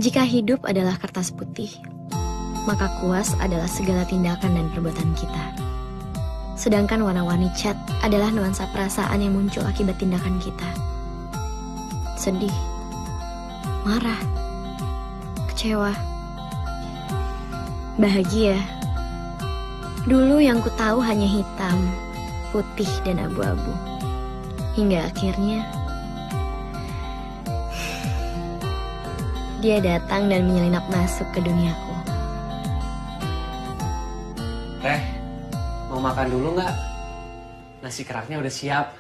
Jika hidup adalah kertas putih, maka kuas adalah segala tindakan dan perbuatan kita. Sedangkan warna-warni cat adalah nuansa perasaan yang muncul akibat tindakan kita. Sedih, marah, kecewa, bahagia. Dulu yang ku tahu hanya hitam, putih, dan abu-abu. Hingga akhirnya dia datang dan menyelinap masuk ke duniaku. Teh, mau makan dulu nggak? Nasi keraknya udah siap.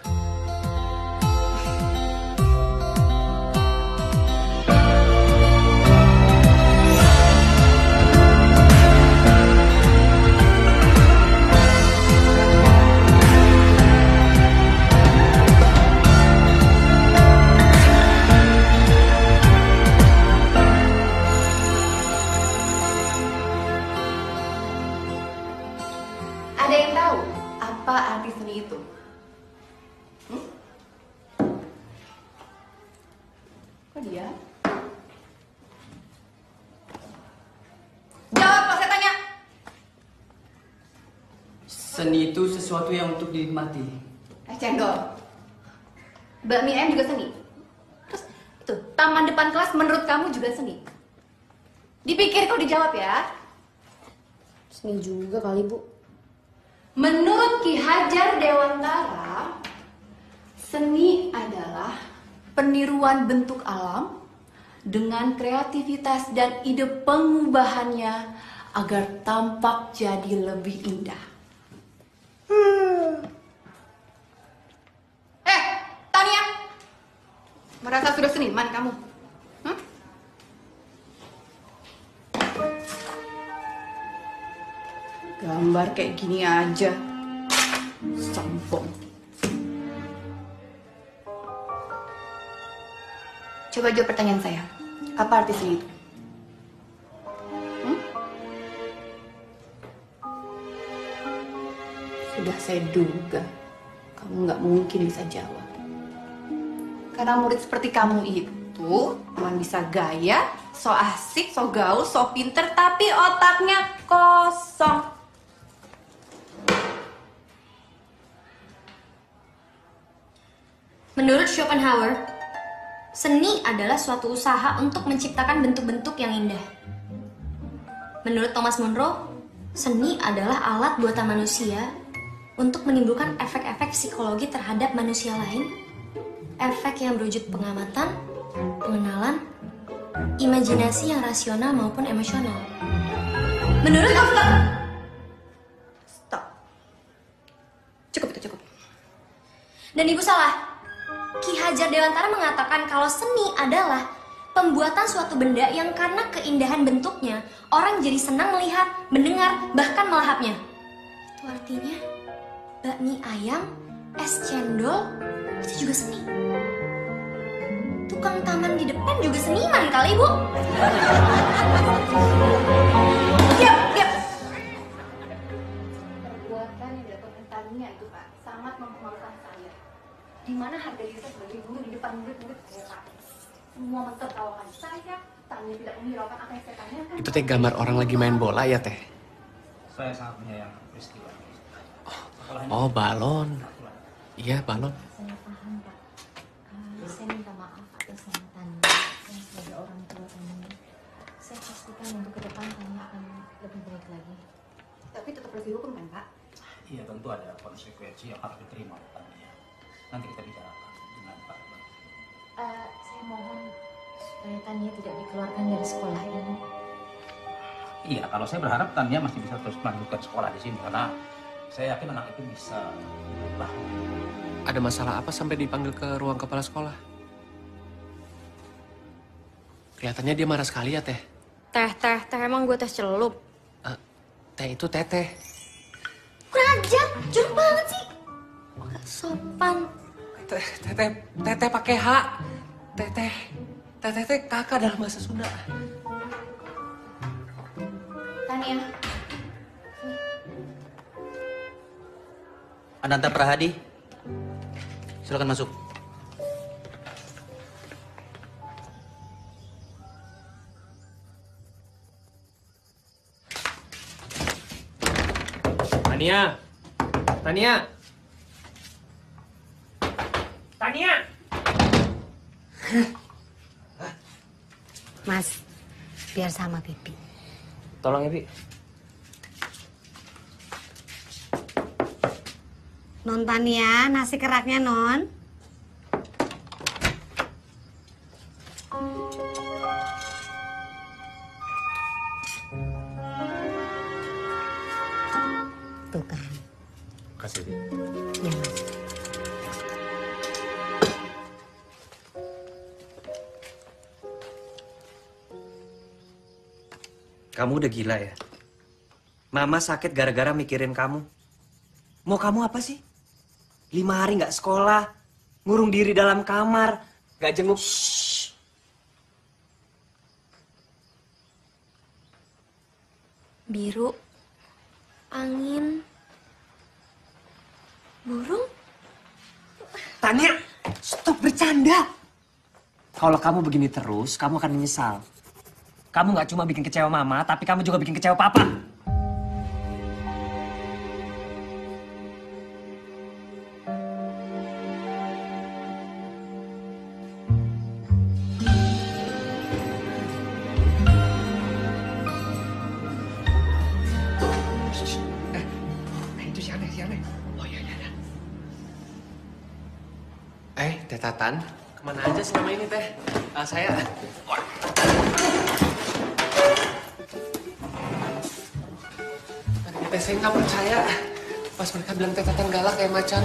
Ada yang tahu apa arti seni itu? Kok dia? Jawab pas saya tanya. Seni itu sesuatu yang untuk dinikmati. Cendol. Bakmi ayam juga seni. Terus itu taman depan kelas menurut kamu juga seni. Dipikir kau dijawab ya. Seni juga kali, Bu. Menurut Ki Hajar Dewantara, seni adalah peniruan bentuk alam dengan kreativitas dan ide pengubahannya agar tampak jadi lebih indah. Tania, merasa sudah seniman kamu? Gambar kayak gini aja, sombong. Coba jawab pertanyaan saya. Apa arti seni itu? Sudah saya duga, kamu nggak mungkin bisa jawab. Karena murid seperti kamu itu cuma bisa gaya, so asik, so gaul, so pinter, tapi otaknya kosong. Menurut Schopenhauer, seni adalah suatu usaha untuk menciptakan bentuk-bentuk yang indah. Menurut Thomas Monroe, seni adalah alat buatan manusia untuk menimbulkan efek-efek psikologi terhadap manusia lain, efek yang berwujud pengamatan, pengenalan, imajinasi yang rasional maupun emosional. Menurut Stop. Cukup itu, cukup. Dan Ibu salah. Ki Hajar Dewantara mengatakan kalau seni adalah pembuatan suatu benda yang karena keindahan bentuknya, orang jadi senang melihat, mendengar, bahkan melahapnya. Itu artinya bakmi ayam, es cendol, itu juga seni. Tukang taman di depan juga seniman kali, Bu. Diam, diam. Perbuatan yang dilakukan Tania itu, Pak, sangat mempengaruhi saya. Di mana harga diri saya sebagai guru di depan murid-murid saya, Pak. Semua mentertawakan saya, Tania tidak menghiraukan apa yang saya tanyakan. Itu teh gambar orang lagi main bola ya, Teh? Saya sangat menyayangkan peristiwa ini. Oh, balon. Iya, balon. Saya paham, Pak. Saya minta maaf atas nama Tania. Saya sebagai orang tua Tania. Saya pastikan untuk ke depan Tania akan lebih baik lagi. Tapi tetap harus dihukum kan, Pak? Iya, tentu ada konsekuensi yang harus diterima oleh Tania. Nanti kita bicarakan dengan Pak. Saya mohon supaya Tania tidak dikeluarkan dari sekolah ini. Iya, kalau saya berharap Tania masih bisa terus melanjutkan sekolah di sini karena saya yakin anak itu bisa berubah. Ada masalah apa sampai dipanggil ke ruang kepala sekolah? Kelihatannya dia marah sekali ya, Teh. Teh, emang gue tes celup? Teh itu Teteh. Kurang ajar, jorok banget sih. Gak sopan. Teteh pakai H. Teteh kakak dalam bahasa Sunda. Tania. Ananta Prahadi, silakan masuk. Tania. Tania. Tania. Mas, biar sama Pipi. Tolong ya, Bi. Non Tania, nasi keraknya Non. Tuh kan. Kasih, Bi. Ya Mas. Kamu udah gila ya? Mama sakit gara-gara mikirin kamu. Mau kamu apa sih? 5 hari nggak sekolah, ngurung diri dalam kamar, nggak jenguk. Shh. Biru, angin, burung. Tania, stop bercanda. Kalau kamu begini terus, kamu akan menyesal. Kamu nggak cuma bikin kecewa mama, tapi kamu juga bikin kecewa papa. Itu si Aneh. Oh iya. Teh Tatan, kemana aja selama ini, Teh? Saya... Teh, saya nggak percaya. Pas mereka bilang Teh Tatan galak kayak macan.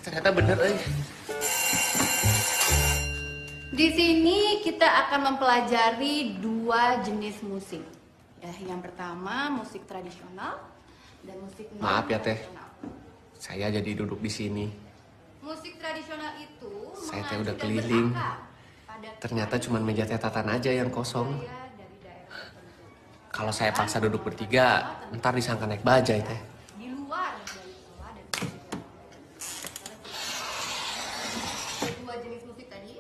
Ternyata bener, Di sini kita akan mempelajari 2 jenis musik. Ya, yang pertama musik tradisional dan musik Maaf ya, Teh. non-tradisional. Saya jadi duduk di sini. Musik tradisional itu Saya teh mengacu udah dan keliling. berakar pada Ternyata cuma meja Teh Tatan aja yang kosong. budaya dari daerah tertentu. Kalau saya paksa duduk bertiga, ntar disangka naik bajai, Teh. Di luar dari pola dan budaya. 2 jenis musik tadi.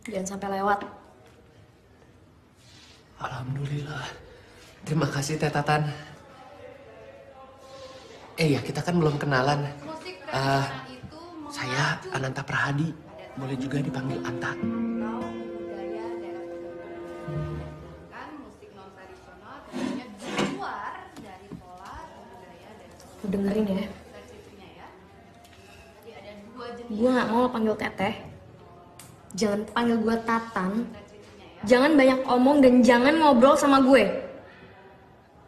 Jangan sampai lewat. Alhamdulillah. Terima kasih, Teh Tatan. Ya, kita kan belum kenalan. Musik tradisional itu Saya mengacu Ananta Prahadi. Boleh juga dipanggil Anta. atau budaya daerah tertentu. Kan musik non tradisional tentunya di luar dari pola dan budaya daerah tertentu. Lu dengerin ya. Dari situnya ya. Jadi ada 2 jenis Gue nggak mau lo panggil Teteh. Jangan panggil gue Tatan. dari situnya ya. Jangan banyak omong dan jangan ngobrol sama gue.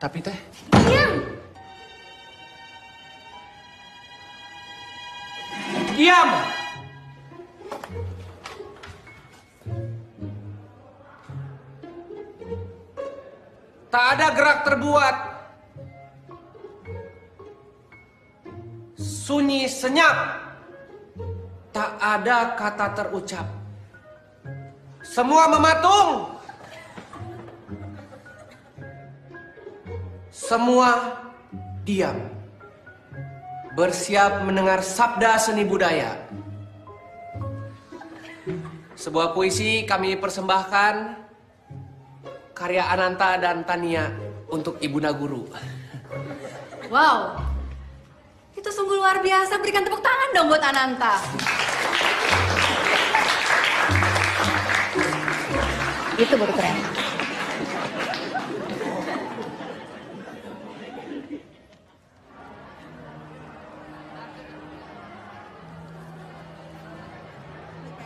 Tapi, Teh, Diam! diam! Tak ada gerak terbuat. Sunyi senyap. Tak ada kata terucap. Semua mematung. Semua diam. Bersiap mendengar sabda seni budaya. Sebuah puisi kami persembahkan, karya Ananta dan Tania untuk Ibunda Guru. Wow. Itu sungguh luar biasa. Berikan tepuk tangan dong buat Ananta. Itu baru keren.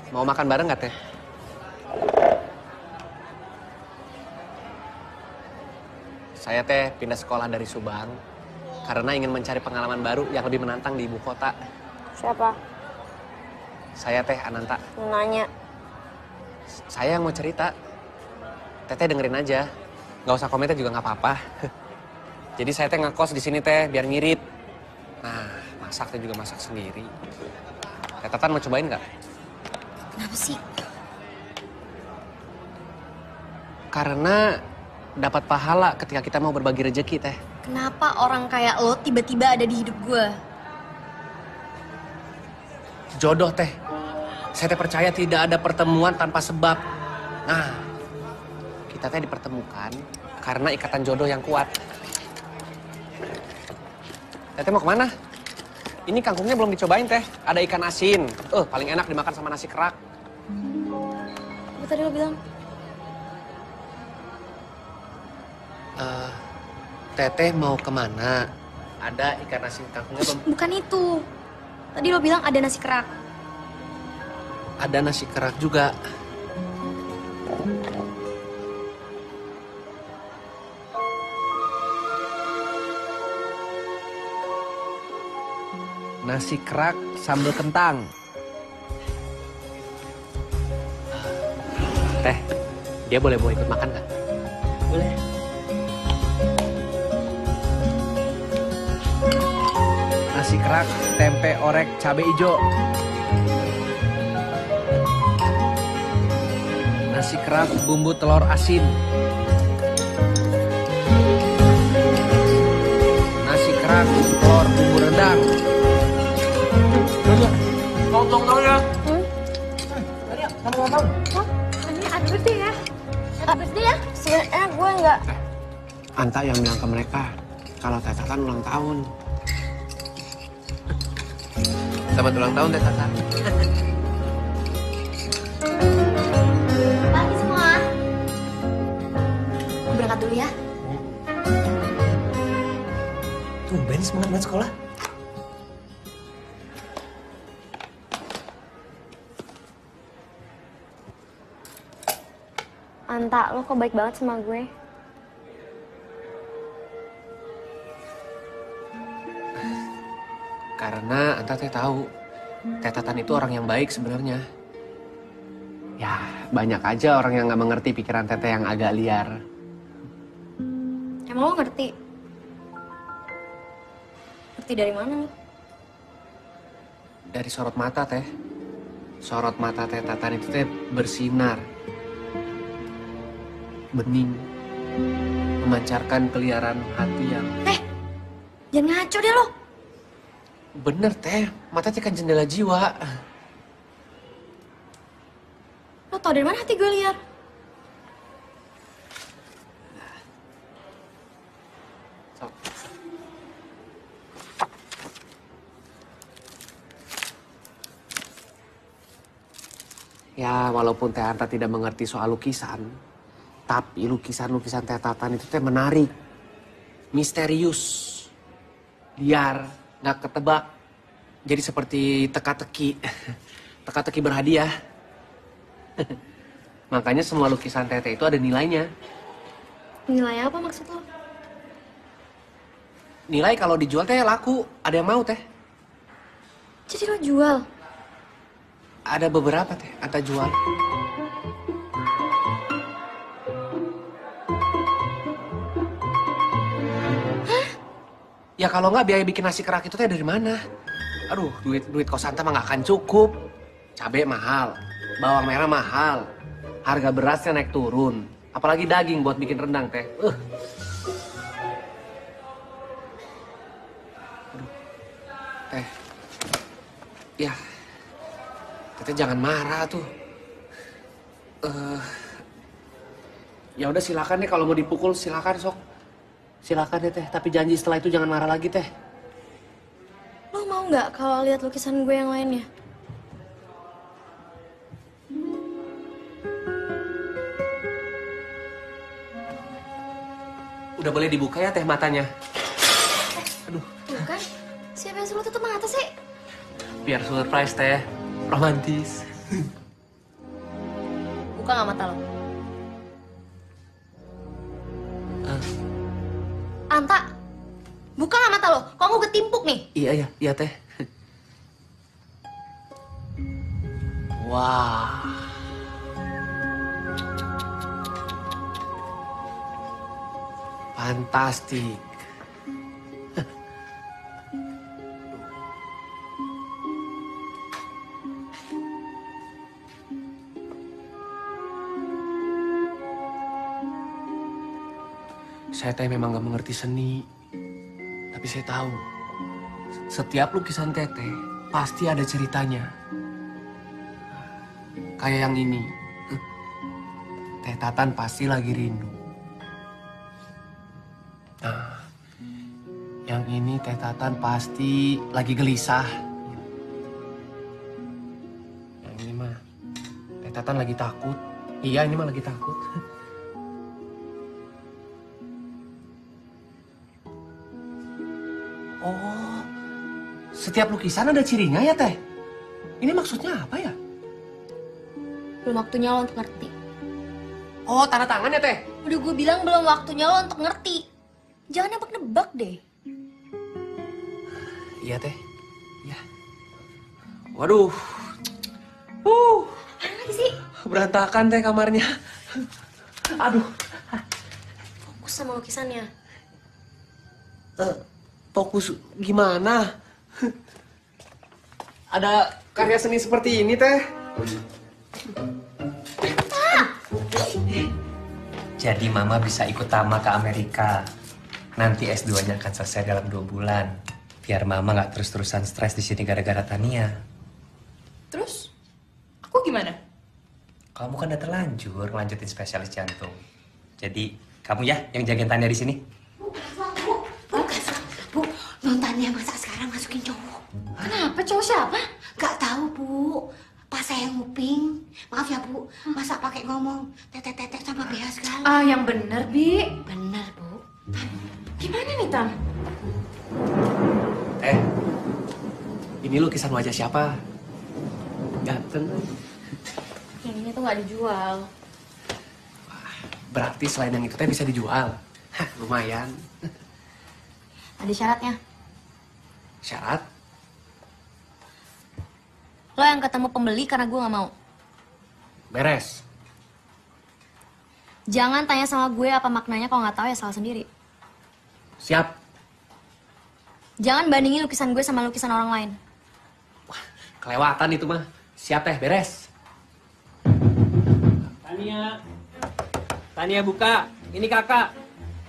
Mau makan bareng nggak, Teh? Saya, Teh, pindah sekolah dari Subang karena ingin mencari pengalaman baru yang lebih menantang di ibu kota. Siapa? Saya, Teh Ananta. Nanya. Saya yang mau cerita. Teteh dengerin aja. Nggak usah komentar juga nggak apa-apa. Jadi saya teh ngekos di sini, Teh, biar ngirit. Nah, masak Teh juga masak sendiri. Teh Tatan mau cobain nggak? Kenapa sih? Karena dapat pahala ketika kita mau berbagi rejeki, Teh. Kenapa orang kayak lo tiba-tiba ada di hidup gue? Jodoh, Teh. Saya teh percaya tidak ada pertemuan tanpa sebab. Nah, kita teh dipertemukan karena ikatan jodoh yang kuat. Teteh mau kemana? Ini kangkungnya belum dicobain teh. Ada ikan asin. Paling enak dimakan sama nasi kerak. Apa tadi lo bilang? Teteh mau kemana? Ada ikan asin kangkungnya belum? Bukan itu. Tadi lo bilang ada nasi kerak. Ada nasi kerak juga. Nasi kerak sambal kentang. Teh, dia boleh ikut makan nggak? Boleh. Nasi kerak, tempe orek, cabai hijau. Nasi kerak, bumbu telur asin. Nasi kerak, telur bumbu rendang. Tolong ya. Ini ada birthday ya? Ada birthday ya? Sebenarnya gue nggak. Anta yang bilang ke mereka kalau Teh Tatan ulang tahun. Selamat ulang tahun Teh Tatan. Pagi semua. Gue berangkat dulu ya. Tumben semangat banget sekolah. Anta, lo kok baik banget sama gue? Karena Anta Teh tahu Teh Tatan itu orang yang baik sebenarnya. Ya, banyak aja orang yang nggak mengerti pikiran Teteh yang agak liar. Emang lo ngerti? Ngerti dari mana lo? Dari sorot mata Teh. Sorot mata Teh Tatan itu Teh bersinar. Bening. Memancarkan keliaran hati yang... Jangan ngaco deh lo. Bener Teh, mata Teh kan jendela jiwa. Lo tau dari mana hati gue liar? Sok. Ya, walaupun Teh Anta tidak mengerti soal lukisan, tapi lukisan-lukisan Teh Tatan itu Teh menarik, misterius, liar, nggak ketebak. Jadi seperti teka-teki, teka-teki berhadiah. Makanya semua lukisan Teteh itu ada nilainya. Nilai apa maksud lo? Nilai kalau dijual Teh laku, ada yang mau Teh. Jadi lo jual? Ada beberapa Teh, Anta jual. Ya kalau nggak biaya bikin nasi kerak itu Teh dari mana? Aduh, duit kos Anta mah nggak akan cukup. Cabai mahal, bawang merah mahal, harga berasnya naik turun. Apalagi daging buat bikin rendang Teh. Aduh, Teh. Ya, Teteh jangan marah tuh. Ya udah silakan deh kalau mau dipukul silakan sok. Silakan deh Teh, tapi janji setelah itu jangan marah lagi Teh. Lo mau nggak kalau lihat lukisan gue yang lainnya? Udah boleh dibuka ya Teh matanya. Aduh, Tuh kan, siapa yang suruh tutup mata sih? biar surprise Teh, romantis. Buka nggak mata lo? Anta, buka nggak mata lo? Kok gue ketimpuk nih? Iya Teh. Wah. Fantastik. Saya Teh memang gak mengerti seni, tapi saya tahu setiap lukisan Teteh pasti ada ceritanya. Kayak yang ini, Teh Tatan pasti lagi rindu. Nah, Yang ini Teh Tatan pasti lagi gelisah. Yang ini mah Teh Tatan lagi takut. Iya, ini mah lagi takut. Oh, setiap lukisan ada cirinya ya, Teh? Ini maksudnya apa ya? Belum waktunya lo untuk ngerti. Oh, tanda tangan ya, Teh? Udah gue bilang belum waktunya lo untuk ngerti. Jangan nebak-nebak deh. Iya, Teh. Iya. Waduh. Apa lagi sih? Berantakan, Teh, kamarnya. Aduh. Fokus sama lukisannya. Fokus gimana? Ada karya seni seperti ini, Teh. Jadi Mama bisa ikut Tama ke Amerika. Nanti S2-nya akan selesai dalam 2 bulan. Biar Mama nggak terus-terusan stres di sini gara-gara Tania. Terus? Aku gimana? Kamu kan udah terlanjur ngelanjutin spesialis jantung. Jadi kamu ya yang jagain Tania di sini. Bu, nontonnya masa sekarang masukin cowok. Kenapa? Cowok siapa? Gak tahu Bu, pas saya nguping. Maaf ya Bu, masa pakai ngomong tetek-tetek sama Bea segala. Ah, yang bener, Bi. Bener Bu. Gimana nih, Tam? Ini lukisan wajah siapa? Ganteng. Yang ini tuh nggak dijual. Berarti selain yang itu Teh bisa dijual. Hah, lumayan. Ada syaratnya. Syarat? Lo yang ketemu pembeli karena gue nggak mau. Beres. Jangan tanya sama gue apa maknanya kalau nggak tahu ya salah sendiri. Siap. Jangan bandingin lukisan gue sama lukisan orang lain. Kelewatan itu mah. Siap, Teh, beres. Tania. Tania buka. Ini kakak.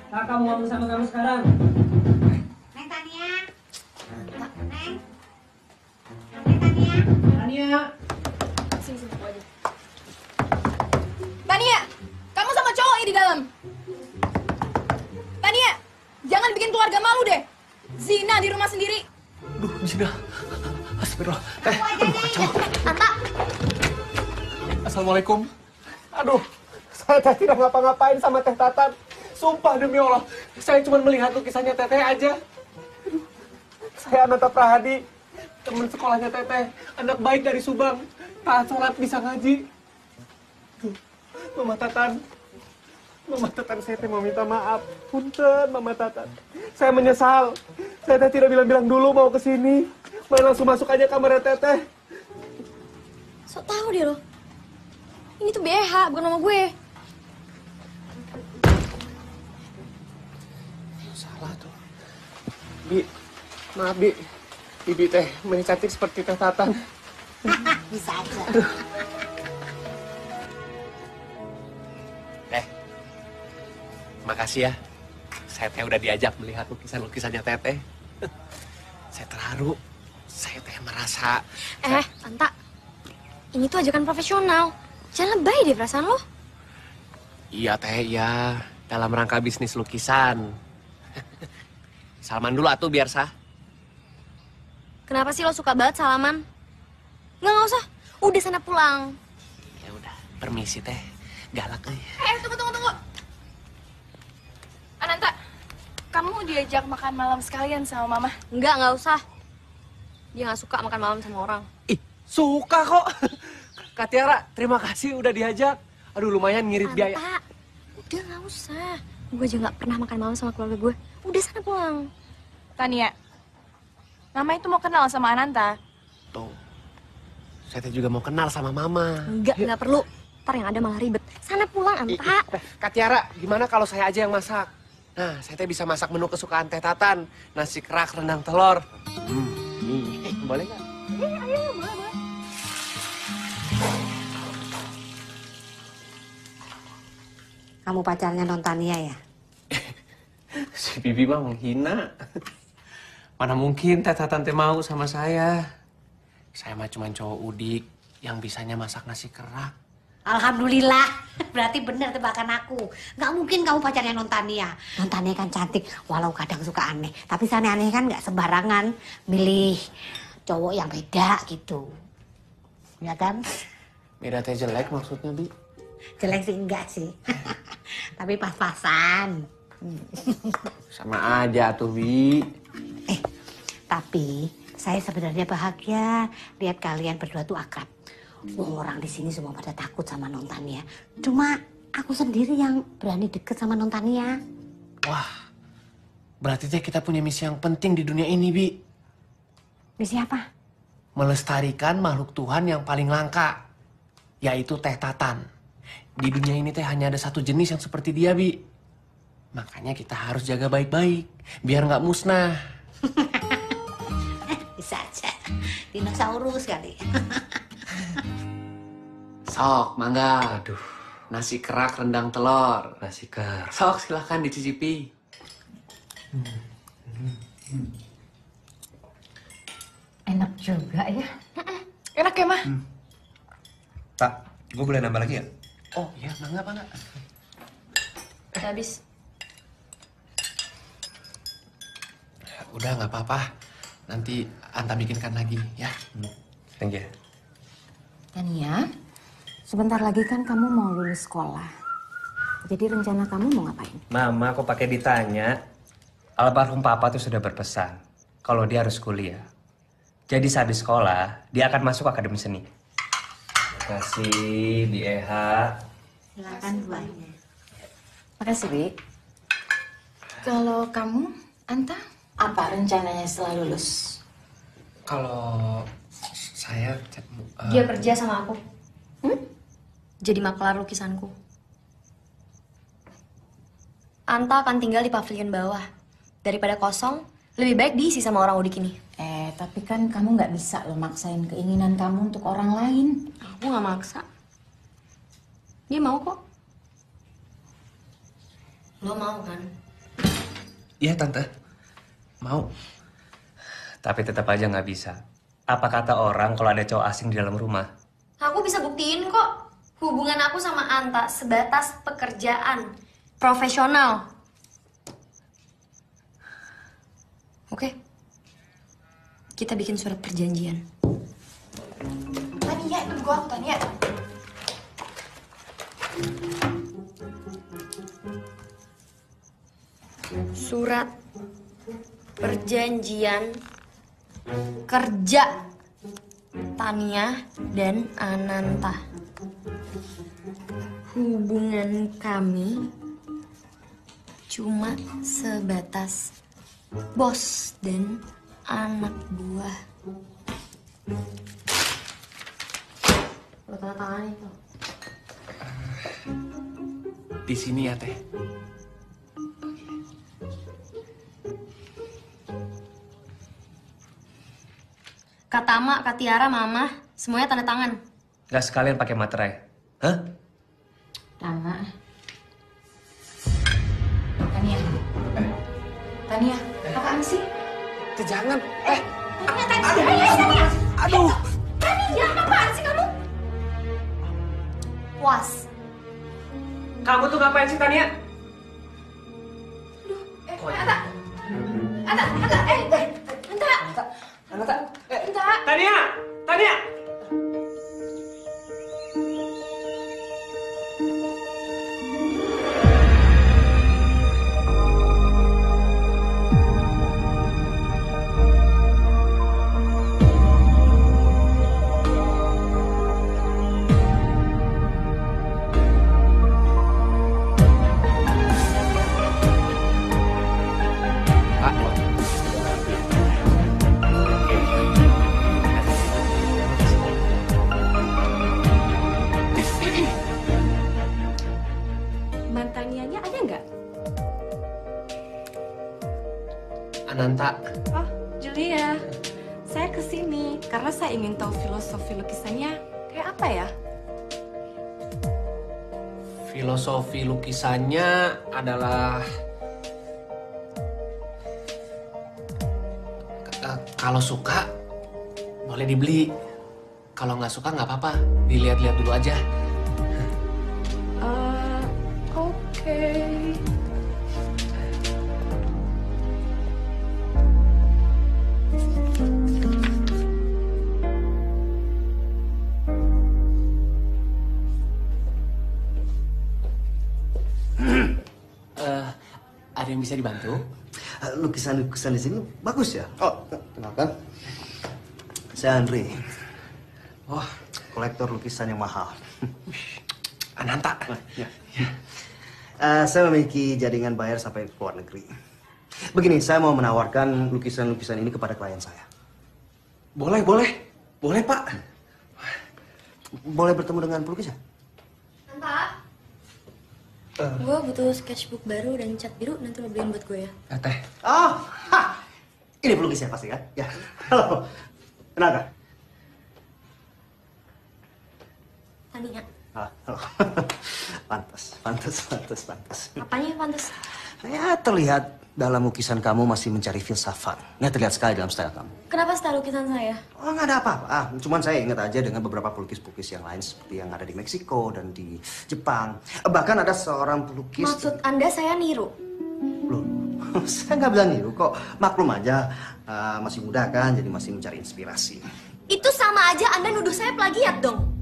Kakak mau ngomong sama kamu sekarang. Neng Tania. Neng. Neng Tania. Tania. Sini, gue aja. Tania, kamu sama cowok di dalam. Tania, jangan bikin keluarga malu deh. Zina di rumah sendiri. Duh, Zina. Astagfirullah. Teh, kacau. Tanta, Assalamualaikum. Aduh, saya Teh tidak ngapa-ngapain sama Teh Tatan. Sumpah demi Allah, saya cuma melihat lukisannya Teteh aja. Aduh, saya Ananta Prahadi, teman sekolahnya Teteh. Anak baik dari Subang, taat sholat bisa ngaji. Aduh, Mama Tatan. Mama Tatan, saya Teh mau minta maaf. Punten, Mama Tatan. Saya menyesal. Saya Teh tidak bilang-bilang dulu mau ke sini. Main langsung masuk aja kamarnya Teteh. so tau deh lo. Ini tuh BH, bukan nama gue. Salah tuh. Bi, maaf Bi. Bibi Teh main cantik seperti Teh Tatan. Bisa aja. Teh, makasih ya. Saya Teh udah diajak melihat lukisan-lukisannya Teteh. Saya terharu. Saya Teh merasa... Tanta. Ini tuh ajakan profesional. Jangan lebay deh perasaan lo. Iya Teh, iya. Dalam rangka bisnis lukisan. Salaman dulu atuh biar sah. Kenapa sih lo suka banget salaman? Nggak usah. Udah sana pulang. Ya udah, permisi Teh. Galak nih. Tunggu. Ananta, kamu diajak makan malam sekalian sama Mama. Nggak usah. Dia nggak suka makan malam sama orang. Ih, suka kok. Kak Tiara, terima kasih udah diajak. Aduh, lumayan ngirit biaya. Tanta, udah nggak usah. Gue aja nggak pernah makan malam sama keluarga gue. Udah sana pulang. Tania, Mama itu mau kenal sama Ananta. Tuh, saya Teh juga mau kenal sama Mama. Nggak perlu. Ntar yang ada malah ribet. Sana pulang, Anta. Kak Tiara, gimana kalau saya aja yang masak? Nah, saya Teh bisa masak menu kesukaan Teh Tatan. Nasi kerak, rendang telur. Nih, boleh nggak? Boleh. Kamu pacarnya Non Tania ya? Si Bibi mah menghina. Mana mungkin Teh Tatan Teh mau sama saya. Saya mah cuma cowok udik yang bisanya masak nasi kerak. Alhamdulillah. Berarti bener tebakan aku. Nggak mungkin kamu pacarnya Nontania. Nontania kan cantik, walau kadang suka aneh. Tapi aneh-aneh kan nggak sembarangan milih cowok yang beda gitu. Ya kan? Beda teh jelek maksudnya, Bi? Jelek sih enggak sih. Tapi pas-pasan. Sama aja tuh, Bi. Tapi saya sebenarnya bahagia lihat kalian berdua tuh akrab. Orang di sini semua pada takut sama Nontania. Cuma aku sendiri yang berani deket sama Nontania. Wah, berarti teh kita punya misi yang penting di dunia ini, Bi. Misi apa? Melestarikan makhluk Tuhan yang paling langka, yaitu teh tatan. Di dunia ini teh hanya ada satu jenis yang seperti dia, Bi. Makanya kita harus jaga baik-baik, biar nggak musnah. Bisa aja. Dinosaurus kali. Sok, mangga. Aduh, nasi kerak rendang telur. Nasi kerak. Sok, silahkan dicicipi. Enak juga ya. Enak ya, Mah? Pak, gue boleh nambah lagi ya? Oh iya, mangga. Udah habis. Udah, nggak apa-apa. Nanti Anta bikinkan lagi, ya. Thank you. Tania, sebentar lagi kan kamu mau lulus sekolah. Jadi rencana kamu mau ngapain? Mama kok pakai ditanya? Almarhum Papa tuh sudah berpesan kalau dia harus kuliah. Jadi saat di sekolah, dia akan masuk akademi seni. Terima kasih, Bi Eha. Silakan buahnya. Makasih, Bi. Kalau kamu, Anta? Apa rencananya setelah lulus? Kalau saya... Dia kerja sama aku. Jadi makelar lukisanku. Anta akan tinggal di pavilion bawah. Daripada kosong, lebih baik diisi sama orang udik ini. Tapi kan kamu nggak bisa lo maksain keinginan kamu untuk orang lain. Aku nggak maksa. Dia mau kok. Lo mau kan? Iya, Tante. Mau. Tapi tetap aja nggak bisa. Apa kata orang kalau ada cowok asing di dalam rumah? Aku bisa buktiin kok. Hubungan aku sama Anta sebatas pekerjaan. Profesional. Oke. Kita bikin surat perjanjian. Tania, tunggu aku, Tania. Surat perjanjian kerja Tania dan Ananta. Hubungan kami cuma sebatas bos dan anak buah. Lo tanda tangan itu. Di sini ya, Teh. Kak Tama, Kak Tiara, Mama, semuanya tanda tangan. Nggak sekalian pakai materai? Hah? Tama. Tania. Tania, apaan sih? Jangan. Tania. Aduh. Tania, apaan sih kamu? Puas. Kamu tuh ngapain sih, Tania? Tania! Tania! Mantanianya ada nggak? Ananta. Oh, Julia. Saya kesini karena saya ingin tahu filosofi lukisannya kayak apa ya? Filosofi lukisannya adalah kalau suka boleh dibeli, kalau nggak suka nggak apa-apa, dilihat-lihat dulu aja. Ada yang bisa dibantu? Lukisan-lukisan di sini bagus ya? Oh, kenalkan. Saya Andri. Oh, kolektor lukisan yang mahal. Ananta. Ya. Saya memiliki jaringan bayar sampai ke luar negeri. Begini, saya mau menawarkan lukisan-lukisan ini kepada klien saya. Boleh, Pak. Boleh bertemu dengan pelukisnya? Anta, gue butuh sketchbook baru dan cat biru, nanti lo beliin buat gue ya. Teh. Oh, ini pelukisnya pasti kan? Ya. Halo, kenapa? Tania. Halo. Pantas. Apanya yang pantas? Ya, terlihat dalam lukisan kamu masih mencari filsafat. Ya, terlihat sekali dalam style kamu. Kenapa style lukisan saya? Oh, nggak ada apa-apa. Cuman saya ingat aja dengan beberapa pelukis-pelukis yang lain seperti yang ada di Meksiko dan di Jepang. Bahkan ada seorang pelukis... Maksud Anda saya niru? Loh, saya nggak bilang niru kok. Maklum aja, masih muda kan, jadi masih mencari inspirasi. Itu sama aja Anda nuduh saya plagiat dong.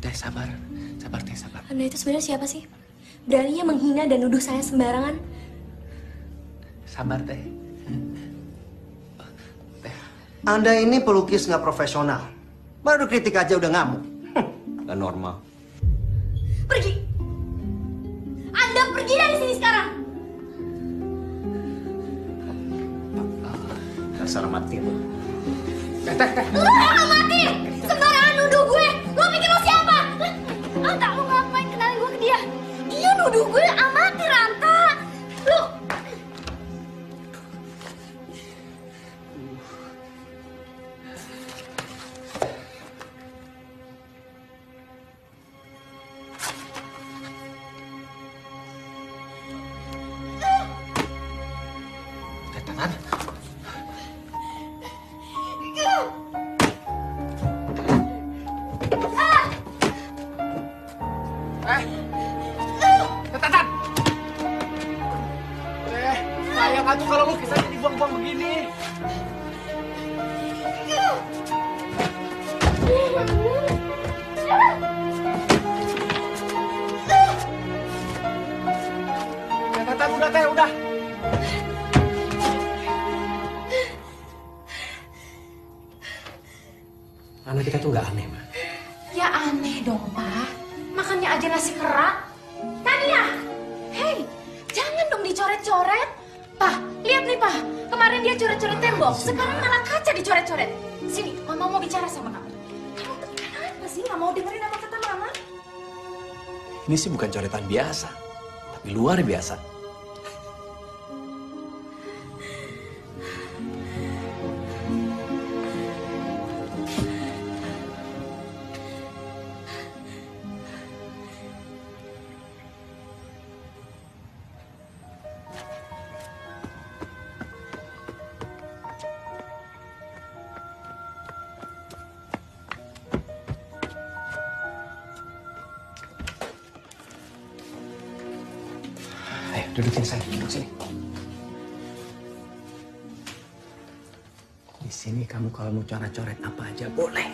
Teh sabar. Anda itu sebenarnya siapa sih? Beraninya menghina dan nuduh saya sembarangan. Sabar, Teh. Anda ini pelukis nggak profesional. Baru kritik aja udah ngamuk. Nggak normal. Pergi! Anda pergi dari sini sekarang! Dasar mati. Teh. Lu yang mati! Sembarangan nuduh gue! Lu pikir lu siapa? Anta, lu ngapain kenalin gue ke dia? Dia nuduh gue amatir, Anta! Lu... Sayang atuh kalau lukisannya dibuang-buang begini. Udah. Anak kita tuh nggak aneh, Ma. Ya aneh dong, Pak. Makannya aja nasi kerak. Tania! Hei, jangan dong dicoret-coret. Pak, lihat nih, Pak. Kemarin dia coret-coret tembok. Sekarang malah kaca dicoret-coret. Sini, Mama mau bicara sama kamu. Kamu tuh kenapa sih nggak mau dengerin apa kata Mama? Ini sih bukan coretan biasa, tapi luar biasa. Ayo, dudukin saya, duduk sini. Di sini kamu kalau mau coret-coret apa aja boleh.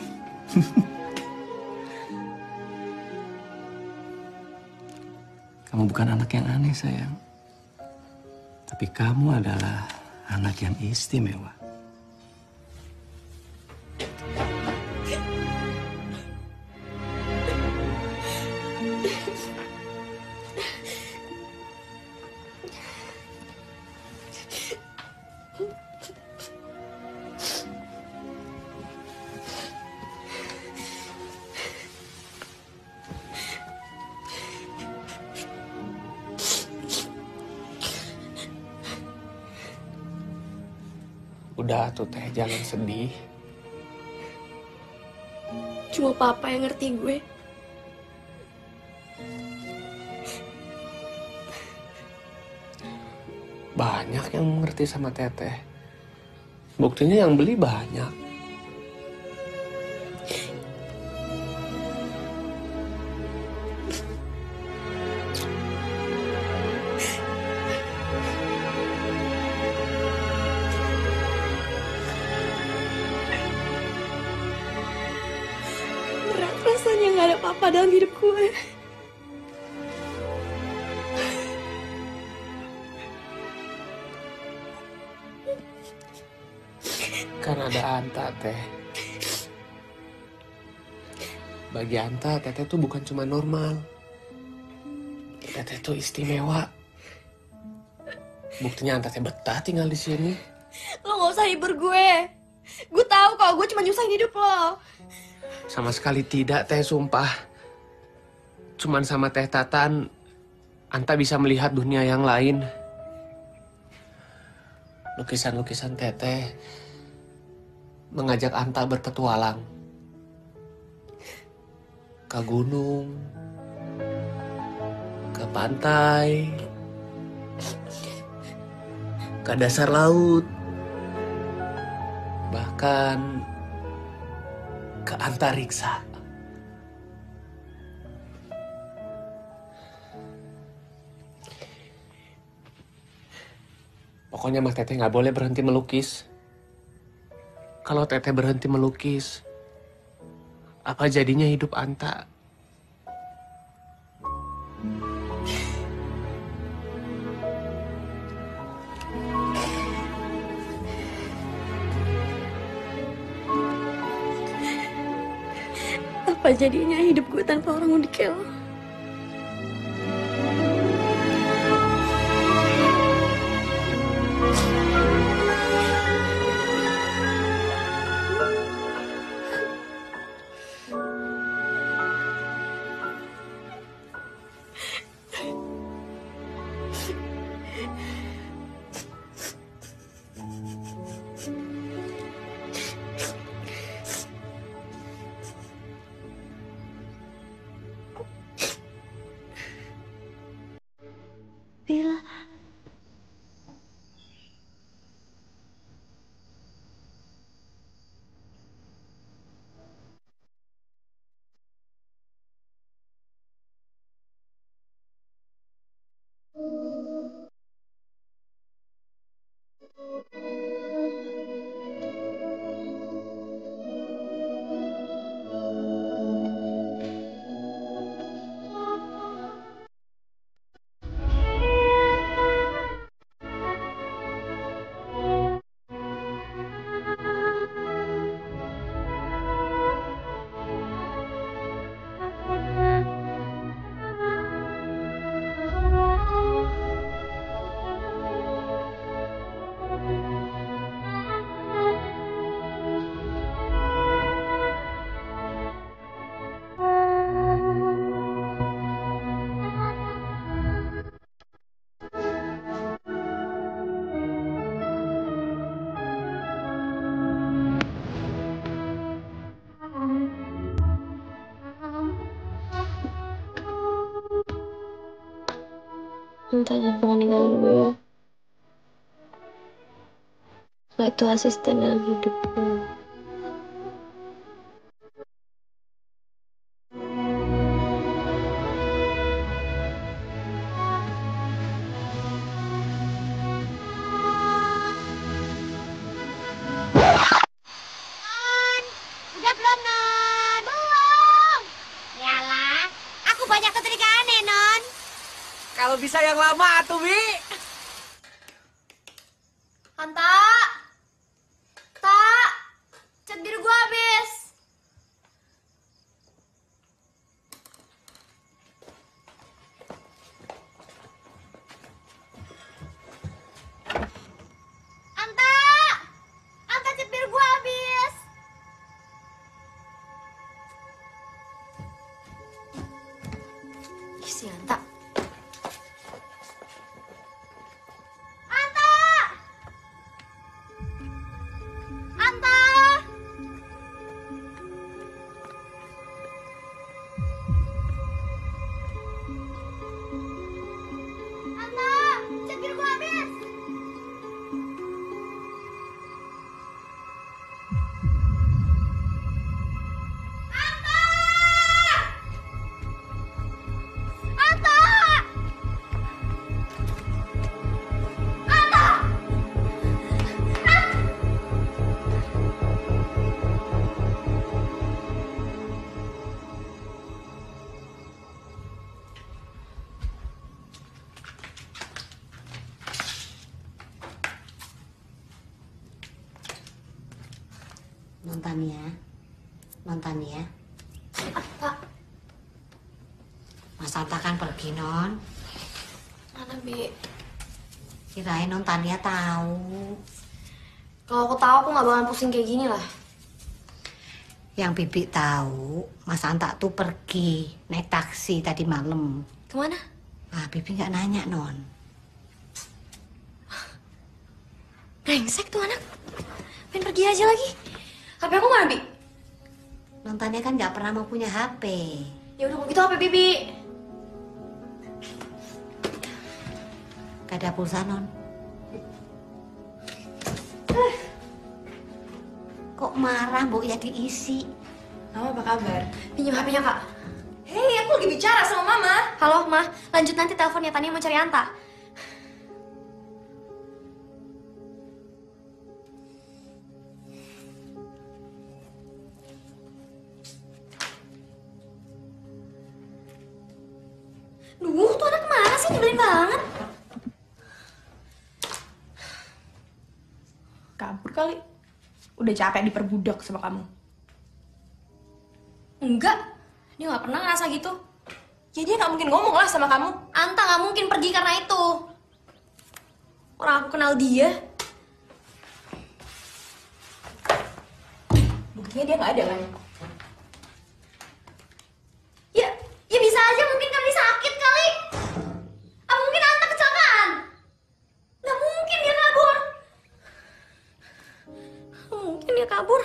Kamu bukan anak yang aneh, sayang. Tapi kamu adalah anak yang istimewa. Udah tuh Teh, jangan sedih. Cuma Papa yang ngerti gue. Banyak yang mengerti sama Teteh. Buktinya yang beli banyak. Berat rasanya nggak ada Papa dalam hidup gue. Kan ada Anta, Teh. Bagi Anta, Teteh tuh bukan cuma normal. Teteh tuh istimewa. Buktinya Anta teh betah tinggal di sini. Lo gak usah hibur gue. Gue tahu kok gue cuma nyusahin hidup lo. Sama sekali tidak, Teh, sumpah. Cuman sama Teh Tatan, Anta bisa melihat dunia yang lain. Lukisan-lukisan Teteh mengajak Anta berpetualang. Ke gunung, ke pantai, ke dasar laut, bahkan ke antariksa. Pokoknya Mas Teteh nggak boleh berhenti melukis. Kalau Teteh berhenti melukis, apa jadinya hidup Anta? Apa jadinya hidup gue tanpa orang Udikel? Bila Entah jangan pernah ninggalin gue. Lo itu asisten dalam hidupku. Udah belum, Non? Belum. Yalah, aku banyak keterikaan nih, Non. Kalau bisa yang lama tuh, Bi. Anta! Tak! Cat biru gue habis. Anta! Anta, cat biru gue habis. Ih, si Anta. Anta! Anta! Nontania. Nontania. Apa? Mas Anta kan pergi, Non. Mana, Bi? Kirain Nontania tahu. Kalau aku tahu, aku nggak bakalan pusing kayak gini lah. Yang Bibi tahu, Mas Anta tuh pergi naik taksi tadi malam. Kemana? Ah, Bibi nggak nanya, Non. Brengsek tuh anak. Pengen pergi aja lagi. HP aku mana, Bi? Nontania kan nggak pernah mau punya HP. Ya udah, kalau gitu HP Bibi. Gak ada pulsa, Non. Kok marah, Bu? Ya diisi. Mama apa kabar? Pinjam HP-nya, Kak. Hei, aku lagi bicara sama Mama. Halo, Ma. Lanjut nanti teleponnya. Tania mau cari Anta. Duh, tuh anak kemana sih? Nyebelin banget. Kabur kali. Udah capek diperbudak sama kamu. Enggak. Dia nggak pernah ngerasa gitu. Ya dia nggak mungkin ngomong lah sama kamu. Anta nggak mungkin pergi karena itu. Orang aku kenal dia. Buktinya dia nggak ada kan? Ya bisa aja mungkin kami sakit kali. Apa mungkin Anta kecelakaan? Nggak mungkin dia kabur. Nggak mungkin dia kabur.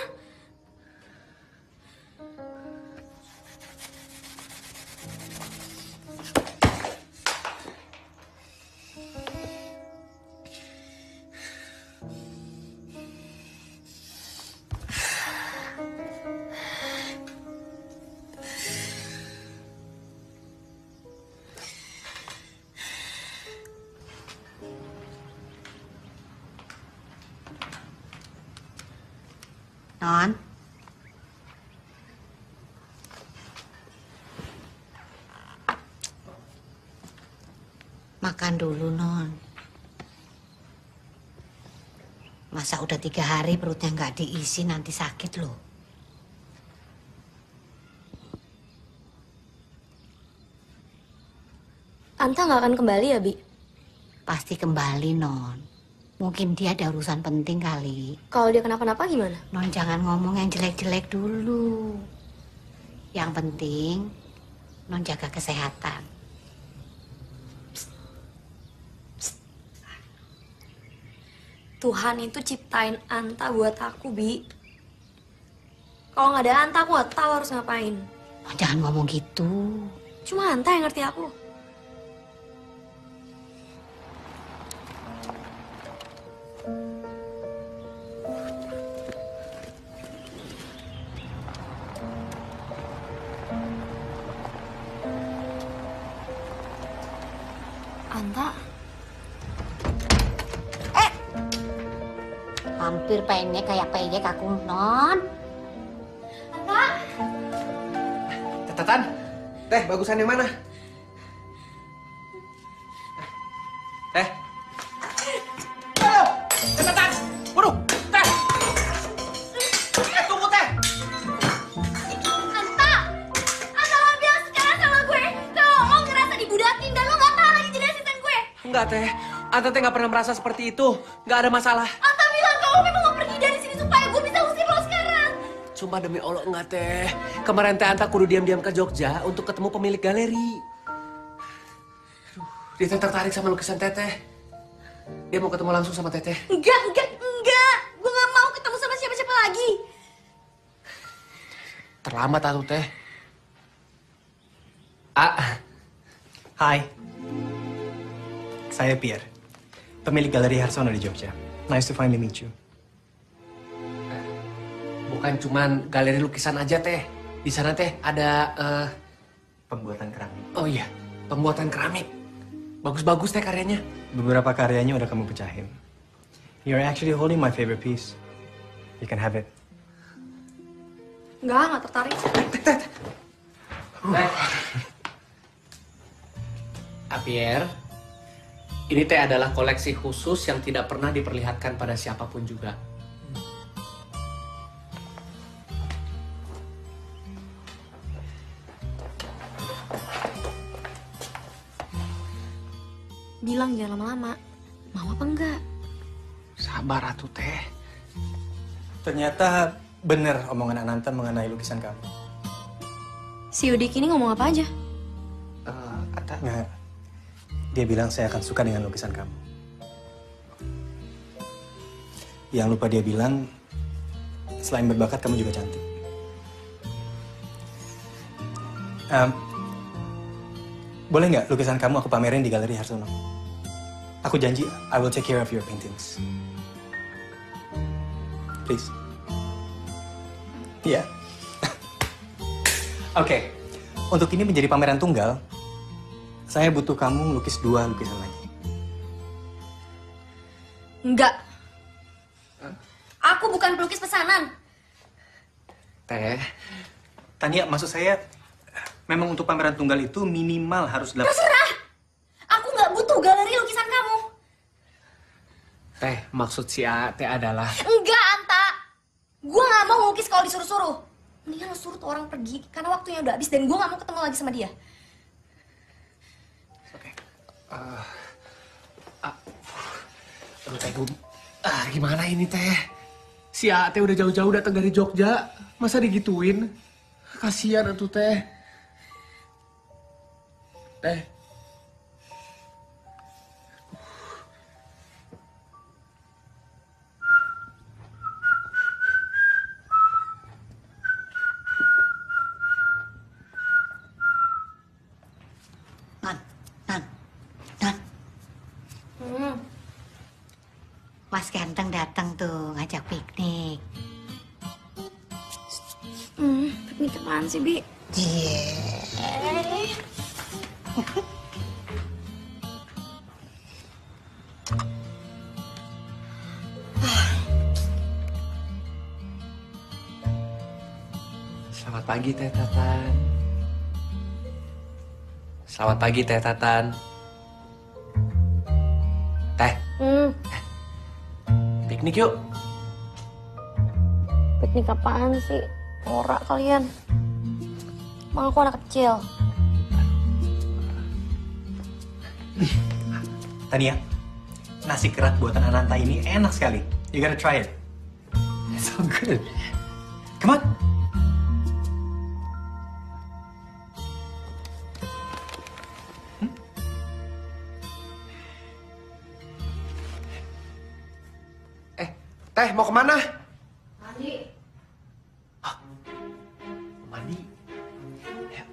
Non. Makan dulu, Non. Masa udah 3 hari perutnya nggak diisi, nanti sakit loh. Anta nggak akan kembali ya, Bi? Pasti kembali, Non. Mungkin dia ada urusan penting kali. Kalau dia kenapa-napa gimana? Non jangan ngomong yang jelek-jelek dulu. Yang penting, Non jaga kesehatan. Tuhan itu ciptain Anta buat aku, Bi. Kalau nggak ada Anta, aku nggak tahu harus ngapain. Non jangan ngomong gitu. Cuma Anta yang ngerti aku. Anta. Hampir pengennya kayak peyek aku, Non. Anta. Tatan, teh bagusan yang mana? Teh. Ayo, Tatan. Waduh, teh. Tunggu teh. Anta. Anta lo bilang sekarang sama gue. Kalau lo ngerasa dibudakin dan lo nggak tahu lagi jadi asisten gue. Enggak teh, Anta teh nggak pernah merasa seperti itu. Nggak ada masalah. Anta bilang kalau memang mau pergi dari sini supaya gue bisa usir lo sekarang. Sumpah demi Allah enggak teh. Kemarin teh Anta kudu diam-diam ke Jogja untuk ketemu pemilik galeri. Aduh, dia teh tertarik sama lukisan teteh. Dia mau ketemu langsung sama teteh. Enggak. Gue nggak mau ketemu sama siapa-siapa lagi. Terlambat atuh teh. Hai. Saya Pierre, pemilik Galeri Harsono di Jogja. Nice to finally meet you. Bukan cuman galeri lukisan aja teh. Di sana teh ada pembuatan keramik. Oh iya, pembuatan keramik. Bagus-bagus teh karyanya. Beberapa karyanya udah kamu pecahin. You're actually holding my favorite piece. You can have it. Nggak tertarik. Pierre, ini teh adalah koleksi khusus yang tidak pernah diperlihatkan pada siapapun juga. Bilang jangan lama-lama. Mau apa enggak? Sabar atuh teh. Ternyata bener omongan Ananta mengenai lukisan kamu. Si Udik ini ngomong apa aja? Nggak. Dia bilang saya akan suka dengan lukisan kamu. Yang lupa dia bilang, selain berbakat kamu juga cantik. Boleh nggak lukisan kamu aku pamerin di Galeri Harsono? Aku janji, I will take care of your paintings. Please. Iya. Yeah. Oke. Untuk ini menjadi pameran tunggal, saya butuh kamu melukis 2 lukisan lagi. Enggak. Aku bukan pelukis pesanan. Teh. Tania, maksud saya, memang untuk pameran tunggal itu minimal harus 8. Terserah. Aku nggak butuh galeri lukisan kamu. Teh, maksud si Teh adalah... Enggak, Anta. Gue nggak mau ngelukis kalau disuruh-suruh. Mendingan lo suruh tuh orang pergi, karena waktunya udah habis dan gue nggak mau ketemu lagi sama dia. Aduh Teh, gimana ini Teh? Si Teh udah jauh-jauh datang dari Jogja, masa digituin? Kasian atuh Teh. Teh. Mas ganteng datang tuh ngajak piknik. Piknik apaan sih, Bi? Selamat pagi Teh Tatan. Selamat pagi Teh Tatan. Teh. Piknik yuk. Piknik apaan sih? Norak kalian. Emang aku anak kecil. Tania, nasi kerat buatan Ananta ini enak sekali. You gotta try it. It's so good. Come on. Teh, mau kemana? Mandi. Mandi. Ya.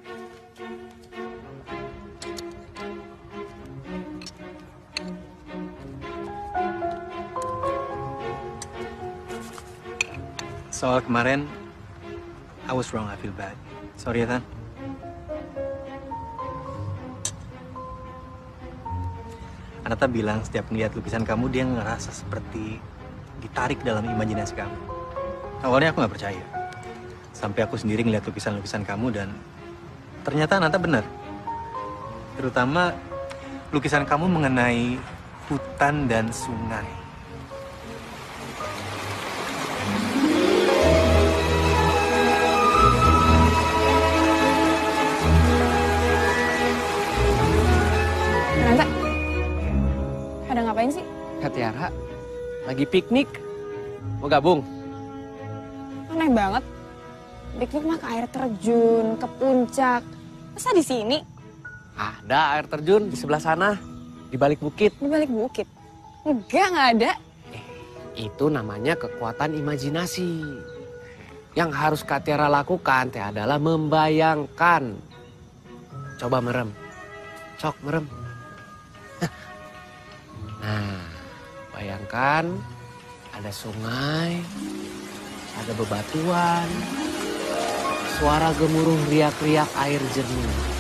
Soal kemarin, I was wrong, I feel bad. Sorry ya, Tan. Ananta bilang setiap melihat lukisan kamu, dia ngerasa seperti ditarik dalam imajinasi kamu. Awalnya aku nggak percaya. Sampai aku sendiri ngeliat lukisan-lukisan kamu dan ternyata Ananta benar. Terutama lukisan kamu mengenai hutan dan sungai. Ananta, pada ngapain sih? Kak Tiara, lagi piknik. Mau gabung? Aneh banget. Piknik mah ke air terjun, ke puncak. Masa di sini? Ada air terjun di sebelah sana, di balik bukit. Di balik bukit? Enggak, nggak ada. Itu namanya kekuatan imajinasi. Yang harus Kak Tiara lakukan teh adalah membayangkan. Coba merem. Cok, merem. Nah, bayangkan ada sungai, ada bebatuan, suara gemuruh riak-riak air jernih.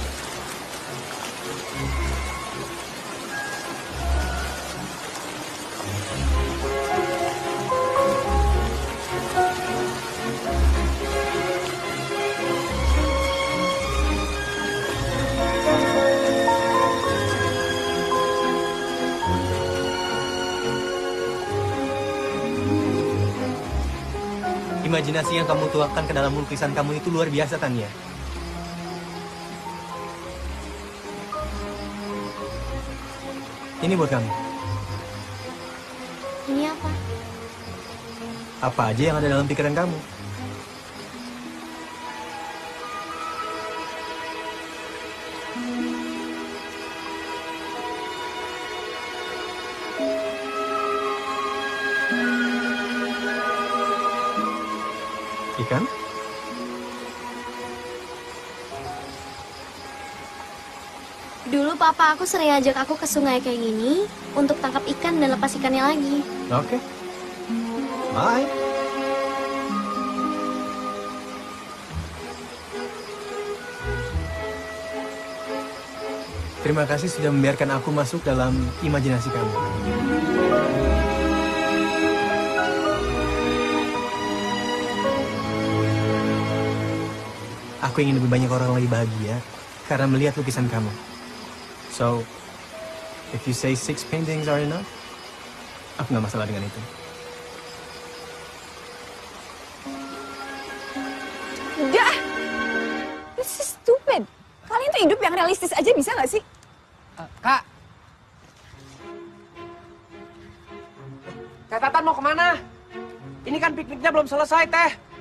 Imajinasi yang kamu tuangkan ke dalam lukisan kamu itu luar biasa, Tania. Ini buat kamu. Ini apa? Apa aja yang ada dalam pikiran kamu. Ikan? Dulu papa aku sering ajak aku ke sungai kayak gini untuk tangkap ikan dan lepas ikannya lagi. Oke. Bye. Terima kasih sudah membiarkan aku masuk dalam imajinasi kamu. Aku ingin lebih banyak orang lagi bahagia karena melihat lukisan kamu. So, if you say 6 paintings are enough, aku nggak masalah dengan itu. Udah! This is stupid. Kalian tuh hidup yang realistis aja bisa nggak sih? Kak. Teh Tatan mau kemana? Ini kan pikniknya belum selesai, Teh.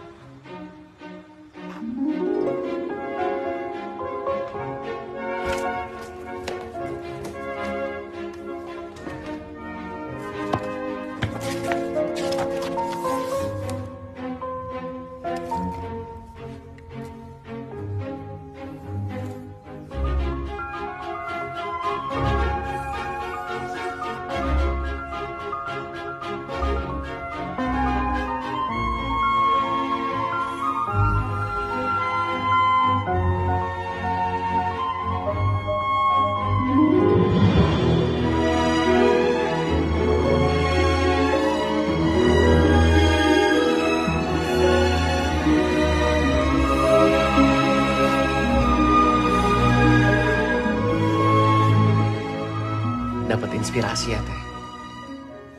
Dapat inspirasi ya, Teh.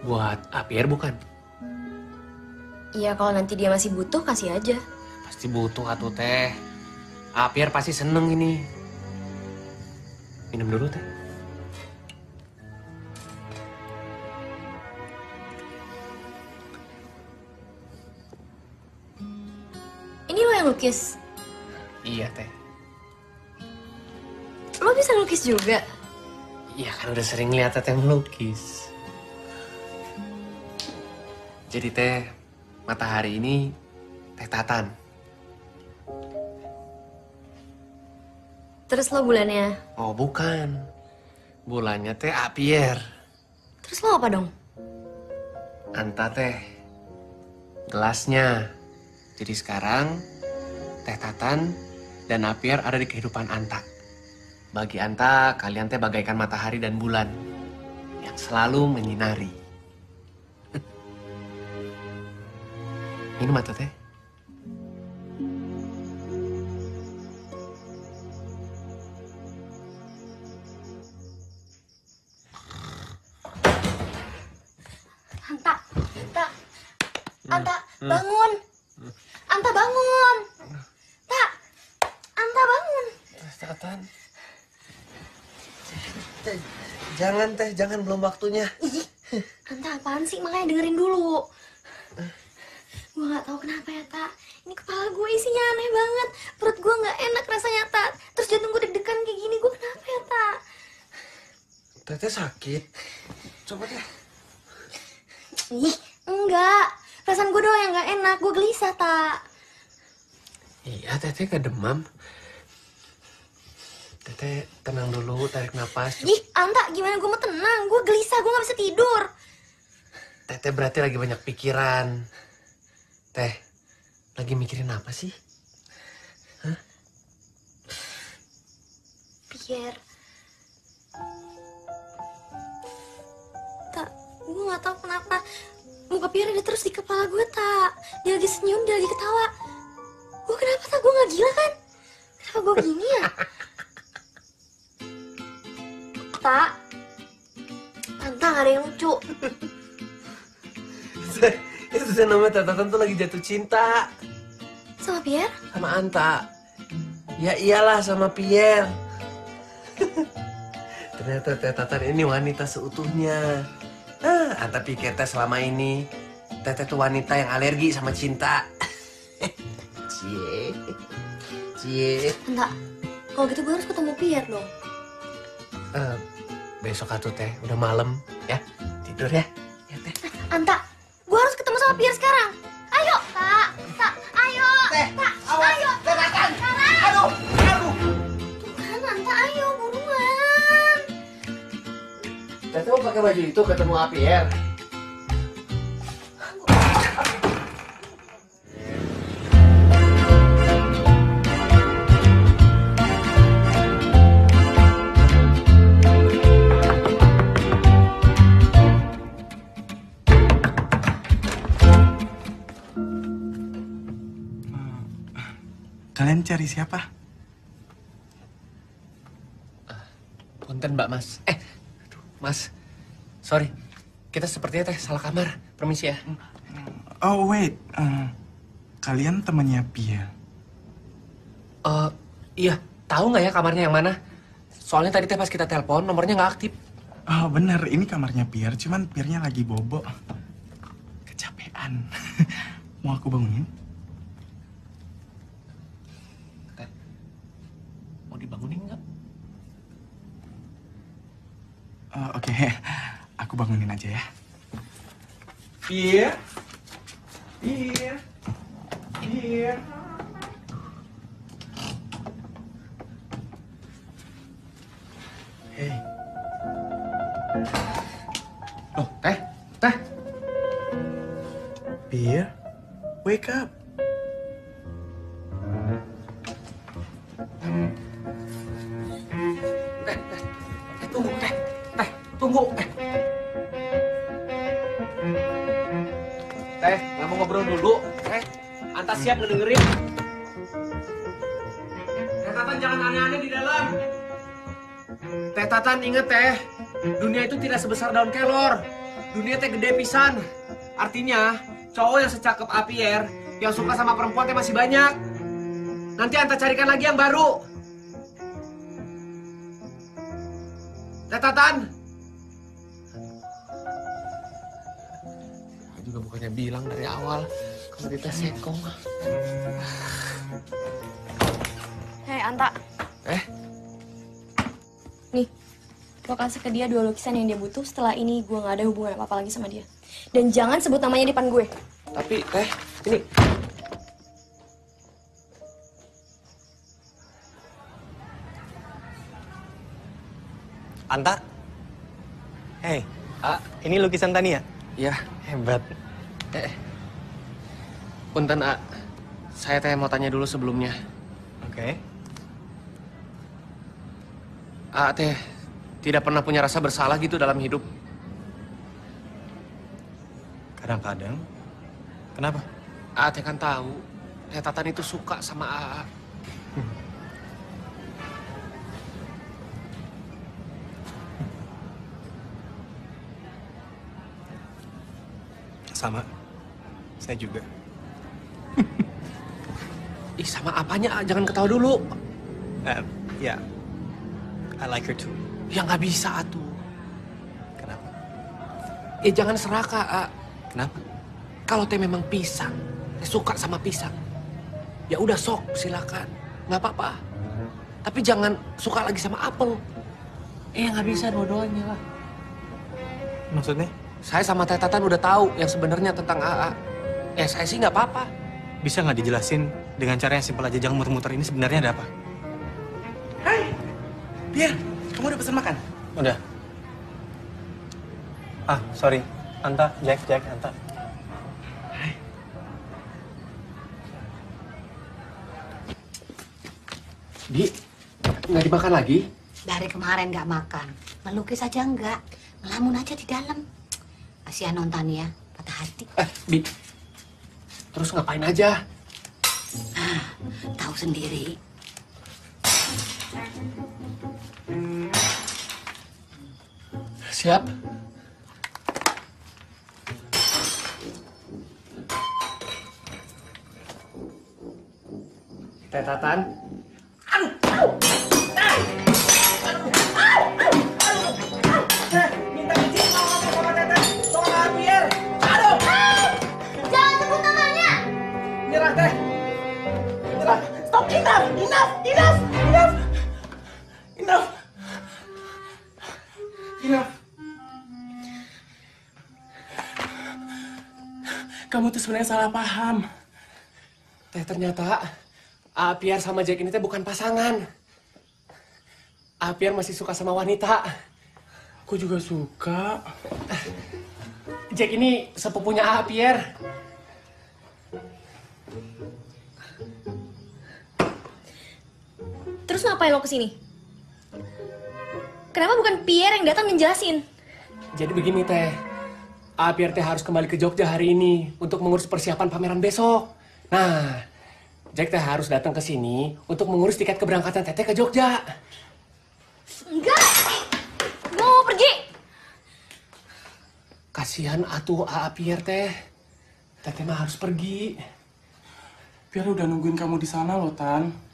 Buat Apier bukan? Iya, kalau nanti dia masih butuh, kasih aja. Pasti butuh atuh, Teh. Apier pasti seneng ini. Minum dulu, Teh. Ini lo yang lukis? Iya, Teh. Lo bisa lukis juga? Iya kan udah sering lihat Teteh melukis. Jadi Teh, matahari ini Teh Tatan. Terus lo bulannya? Oh bukan. Bulannya Teh Apier. Terus lo apa dong? Anta Teh. Gelasnya. Jadi sekarang Teh Tatan dan Apier ada di kehidupan Anta. Bagi Anta, kalian Teh bagaikan matahari dan bulan yang selalu menyinari. Minum atau Teh? Anta, bangun. Anta bangun. Anta bangun. Tatan. Jangan Teh, jangan belum waktunya. Anta apaan sih? Makanya dengerin dulu. Gue gak tahu kenapa ya, Tak. Ini kepala gue isinya aneh banget. Perut gue gak enak rasanya, Tak. Terus jantung gue deg-degan kayak gini. Gue kenapa ya, Tak? Teteh sakit. Coba Teh. Ih, enggak. Perasaan gue doang yang gak enak. Gue gelisah, Tak. Iya, Teteh kedemam. Teteh tenang dulu, tarik napas. Ih, Anta, gimana gue mau tenang? Gue gelisah, gue gak bisa tidur. Teteh berarti lagi banyak pikiran. Teh, lagi mikirin apa sih? Hah? Pierre. Tak, gue gak tahu kenapa. Muka Pierre ada terus di kepala gue, Tak. Dia lagi senyum, dia lagi ketawa. Gue kenapa, Tak? Gue gak gila kan? Kenapa gue gini ya? Tak, Anta gak ada yang lucu. Itu tuh namanya Tatan tuh lagi jatuh cinta. Sama Pierre? Sama Anta. Ya iyalah sama Pierre. Ternyata Teh Tatan ini wanita seutuhnya. Anta pikir Teh selama ini Teh tuh wanita yang alergi sama cinta. Cie. Enggak, kalau gitu gue harus ketemu Pierre dong. Besok atuh Teh, udah malam ya. Tidur ya. Anta, gue harus ketemu sama Pierre sekarang. Ayo, Kak, ayo. Kak, ayo. Teh Tatan. Aduh. Tuhan, Anta, ayo buruan. Teh mau pakai baju itu ketemu Pierre. Kalian cari siapa? Punten Mbak Mas. Mas. Sorry. Kita sepertinya Teh salah kamar. Permisi ya. Oh wait, kalian temannya Pia? Iya. Tahu nggak ya kamarnya yang mana? Soalnya tadi Teh pas kita telepon nomornya nggak aktif. Oh bener, ini kamarnya Pierre, cuman Pierre-nya lagi bobo. Kecapean. Mau aku bangunin? Mau dibangunin nggak? Oke, aku bangunin aja ya. Pierre? Hey. Oh, Teh. Pierre, wake up. Tunggu. Teh, nggak mau ngobrol dulu. Anta siap ngedengerin. Teh Tatan jangan aneh-aneh di dalam. Teh Tatan inget Teh, dunia itu tidak sebesar daun kelor. Dunia Teh gede pisan. Artinya, cowok yang secakep Pierre, yang suka sama perempuan Teh masih banyak. Nanti Anta carikan lagi yang baru. Teh Tatan. Juga bukannya bilang dari awal kalau kita sekong. Hei, Anta. Nih, lo kasih ke dia 2 lukisan yang dia butuh. Setelah ini gue gak ada hubungan apa-apa lagi sama dia. Dan jangan sebut namanya di depan gue. Tapi, Teh, ini. Anta? Hei, ini lukisan Tania? Iya. Hebat. Punten, saya Teh mau tanya dulu sebelumnya. Oke. Teh tidak pernah punya rasa bersalah gitu dalam hidup. Kadang-kadang. Kenapa? Teh kan tahu, Teh Tatan itu suka sama A. Sama. Saya juga. Ih, sama apanya? Jangan ketawa dulu. Ya. I like her too. Ya nggak bisa, atuh. Kenapa? Ya jangan serakah, Kenapa? Kalau Teh memang pisang, Teh suka sama pisang. Ya udah sok, silakan. Nggak apa-apa. Tapi jangan suka lagi sama apel. Nggak bisa dua-duanya lah. Maksudnya? Saya sama Teh Tatan udah tahu yang sebenarnya tentang AA. Saya sih nggak apa-apa. Bisa nggak dijelasin dengan cara yang simpel aja, jangan muter-muter, ini sebenarnya ada apa? Hai, Pierre, kamu udah pesan makan? Udah. Sorry. Anta, Jack, Anta. Bi, nggak dimakan lagi? Dari kemarin nggak makan. Melukis aja enggak. Ngelamun aja di dalam. Kasihan Nontania, patah hati. Bi, terus ngapain aja? Tahu sendiri. Siap. Teh Tatan. Kamu tuh sebenarnya salah paham. Teh, ternyata Pierre sama Jack ini teh bukan pasangan. Pierre masih suka sama wanita. Aku juga suka. Jack ini sepupunya Pierre. Terus ngapain lo kesini? Kenapa bukan Pierre yang datang menjelasin? Jadi begini teh, Pierre teh harus kembali ke Jogja hari ini untuk mengurus persiapan pameran besok. Nah, Jack teh harus datang ke sini untuk mengurus tiket keberangkatan Teteh ke Jogja. Enggak, gue mau pergi. Kasihan atuh Pierre teh. Teteh mah harus pergi. Pierre udah nungguin kamu di sana loh, Tan.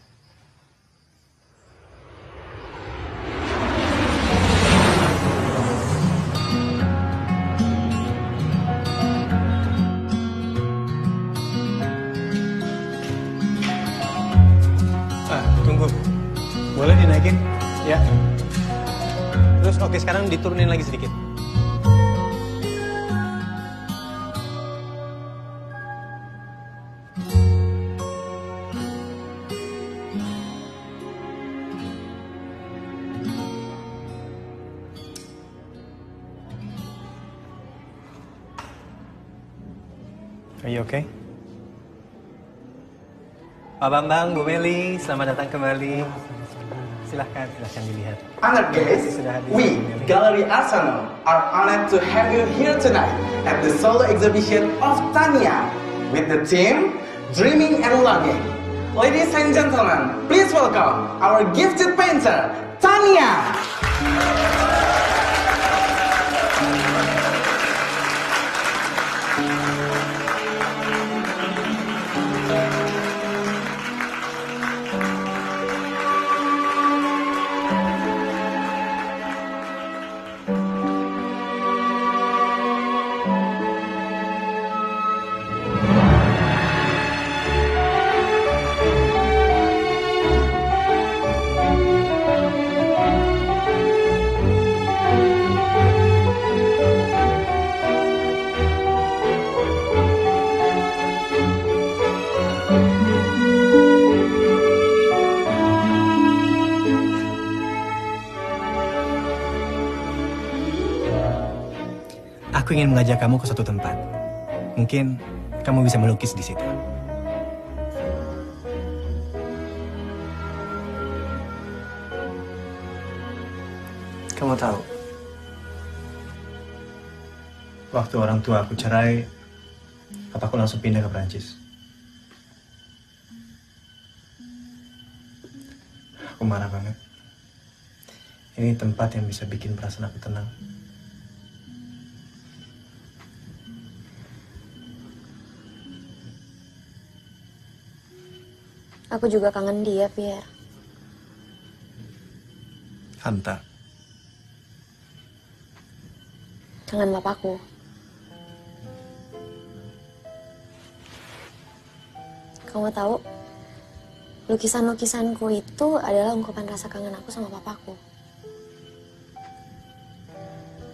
Tunggu. Boleh dinaikin? Ya. Terus oke, sekarang diturunin lagi sedikit. Are you okay? Pak Bambang, Bu Meli, selamat datang kembali. Silahkan dilihat. Honored guests, we, Gallery Arsenal, are honored to have you here tonight at the solo exhibition of Tania with the theme Dreaming and Longing. Ladies and gentlemen, please welcome our gifted painter, Tania. Aku ingin mengajak kamu ke suatu tempat. Mungkin kamu bisa melukis di situ. Kamu tahu, waktu orang tua aku cerai, papaku langsung pindah ke Prancis. Aku marah banget. Ini tempat yang bisa bikin perasaan aku tenang. Aku juga kangen dia, Pierre. Hanta. Kangen papaku. Kamu tahu, lukisan-lukisanku itu adalah ungkapan rasa kangen aku sama papaku.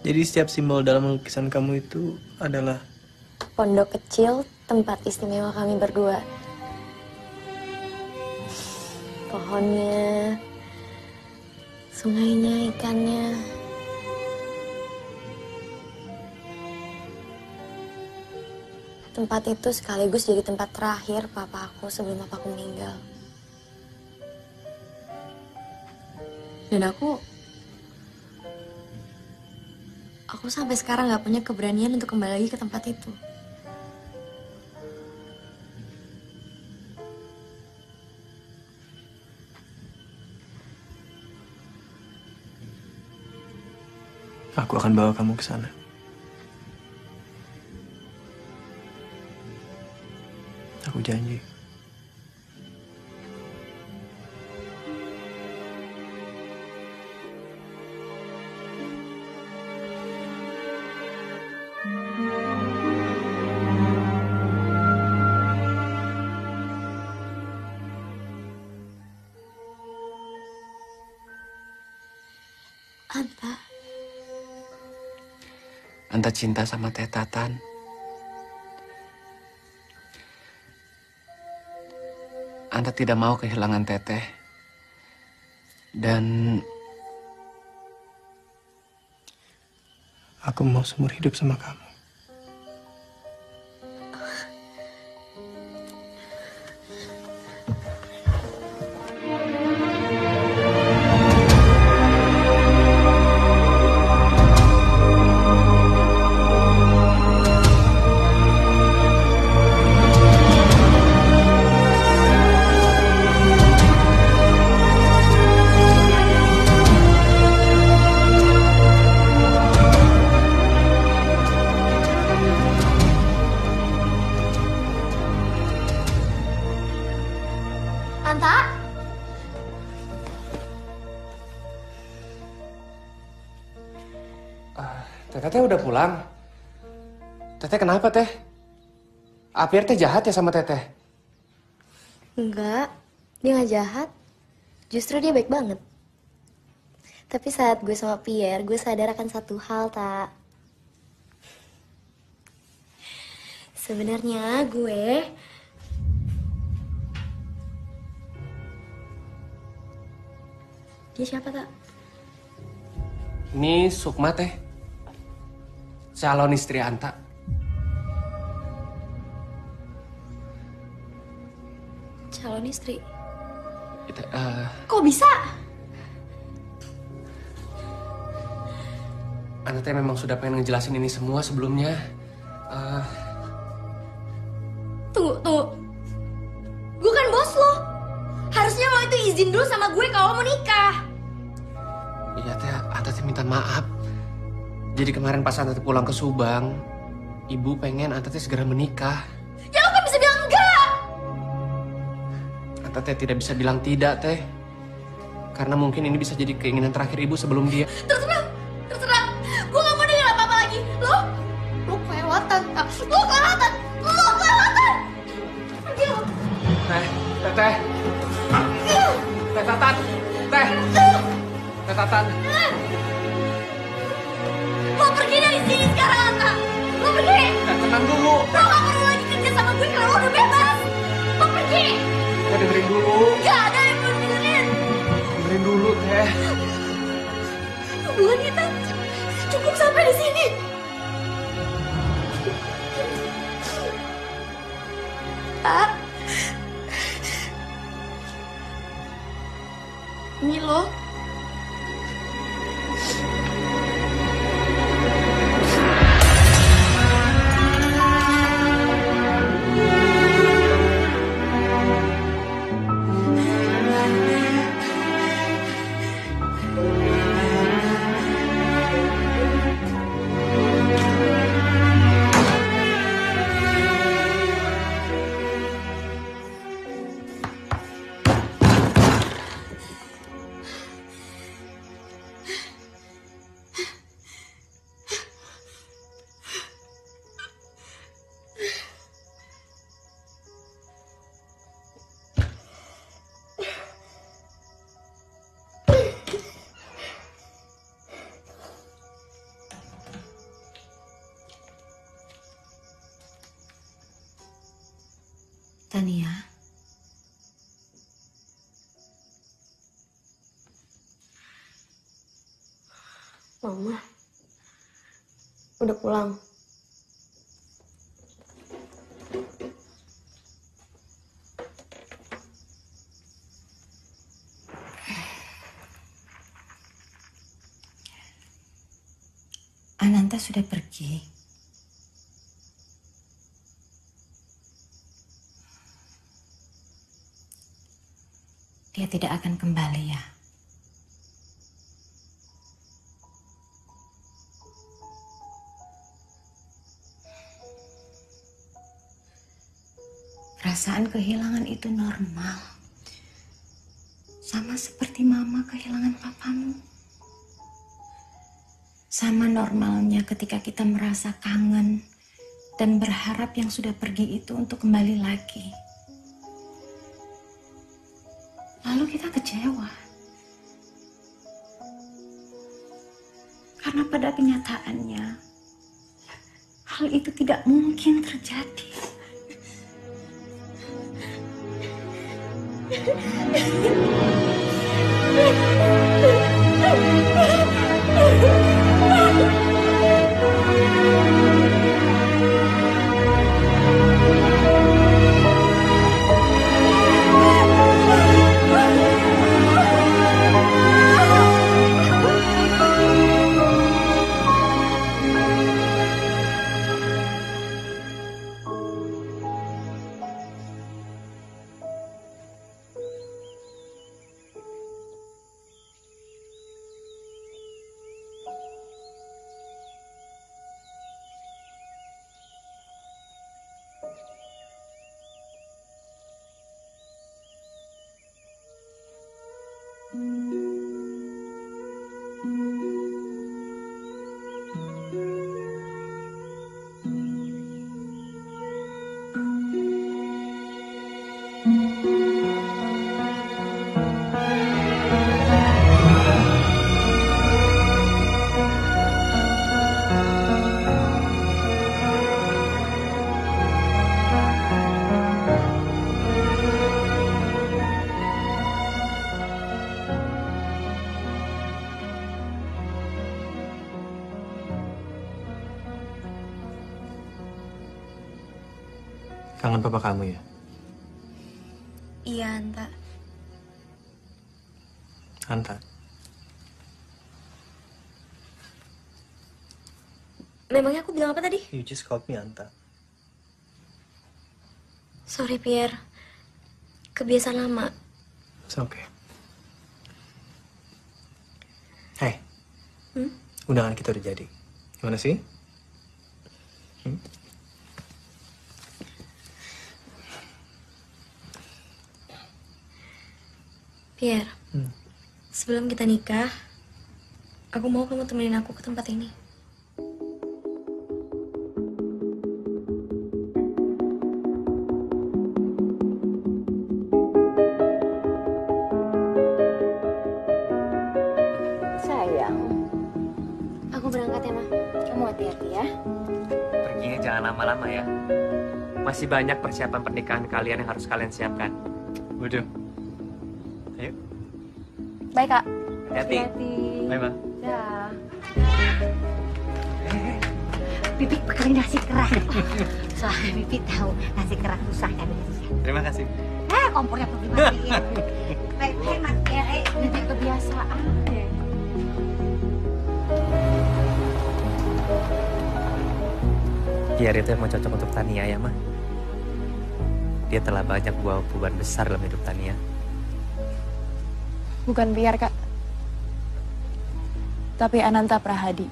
Jadi setiap simbol dalam lukisan kamu itu adalah Pondok kecil, tempat istimewa kami berdua. Pohonnya, sungainya, ikannya. Tempat itu sekaligus jadi tempat terakhir papa aku sebelum papaku meninggal. Dan aku sampai sekarang gak punya keberanian untuk kembali lagi ke tempat itu. aku akan bawa kamu ke sana. Aku janji. Anta cinta sama Teh Tatan. Anta tidak mau kehilangan Teteh. Dan aku mau seumur hidup sama kamu. Anta? Teteh udah pulang. Teteh kenapa, Teh? Pierre teh jahat ya sama Teteh? Enggak, dia nggak jahat. Justru dia baik banget. Tapi saat gue sama Pierre, gue sadar akan satu hal, Tak. Sebenarnya gue... Dia siapa, Tak? Ini Sukma, Teh. Calon istri Anta. Calon istri? Itu, Kok bisa? Anta teh memang sudah pengen ngejelasin ini semua sebelumnya. Tunggu. Gue kan bos lo. Harusnya lo itu izin dulu sama gue kalau mau nikah. Iya, Teh. Anta teh minta maaf. Jadi kemarin pas Anta teh pulang ke Subang, Ibu pengen Anta teh segera menikah. Ya lo kan bisa bilang enggak. Anta teh tidak bisa bilang tidak, Teh. Karena mungkin ini bisa jadi keinginan terakhir Ibu sebelum dia. Terserah. Gue gak mau denger apa-apa lagi. Lo kelewatan, Tak. Lo kelewatan. Pergi lo. Teteh. Teh Tatan. Teh Tatan. Lo pergi dari sini sekarang, Anta. Lo pergi. Tenang dulu. Lo gak perlu lagi kerja sama gue karena lo udah bebas. Lo pergi. Teh dengerin dulu. Gak ada yang perlu dengerin. Dengerin dulu, Teh. Hubungan kita cukup sampai di sini. Tak. Ini lo. Tania. Mama. Udah pulang. Ananta sudah pergi. Dia tidak akan kembali ya. Perasaan kehilangan itu normal. Sama seperti mama kehilangan papamu. Sama normalnya ketika kita merasa kangen dan berharap yang sudah pergi itu untuk kembali lagi. Lalu kita kecewa. Karena pada kenyataannya, hal itu tidak mungkin terjadi. Kangen papa kamu ya? Iya, Anta. Anta. Memangnya aku bilang apa tadi? You just called me Anta. Sorry, Pierre. Kebiasaan lama. It's okay. Hey. Hmm? Undangan kita udah jadi. Gimana sih? Pierre, sebelum kita nikah, aku mau kamu temenin aku ke tempat ini. Sayang, Aku berangkat ya, Ma. kamu hati-hati ya. Perginya jangan lama-lama ya. Masih banyak persiapan pernikahan kalian yang harus kalian siapkan. Waduh. Ayo. Baik, Kak. Hati-hati. Bye, Ma. Dah. Bibi pakai nasi kerah. Soalnya Bibi tahu nasi kerah susah kan. Terima kasih. Kompornya pergi matiin. Hemat ya, Bibi kebiasaan deh. Pierre itu emang cocok untuk Tania ya, Ma. Dia telah banyak bawa perubahan besar dalam hidup Tania. Bukan Pierre, Kak. Tapi Ananta Prahadi.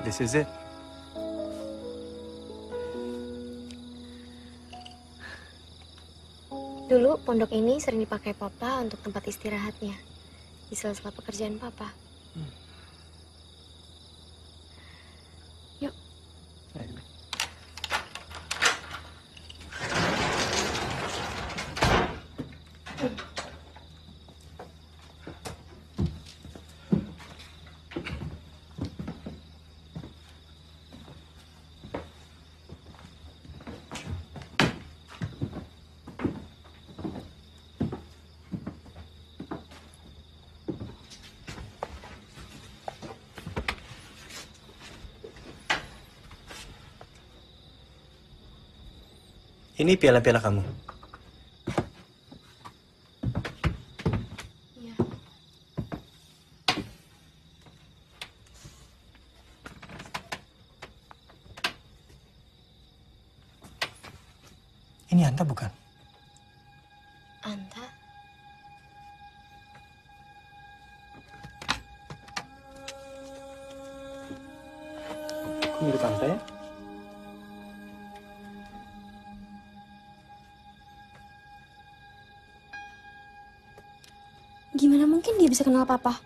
This is it. Dulu pondok ini sering dipakai Papa untuk tempat istirahatnya di sela-sela pekerjaan Papa. Yuk. Ini piala-piala kamu. Iya. Ini Anta bukan? Anta? Gue mirip Anta ya? Gimana mungkin dia bisa kenal papa?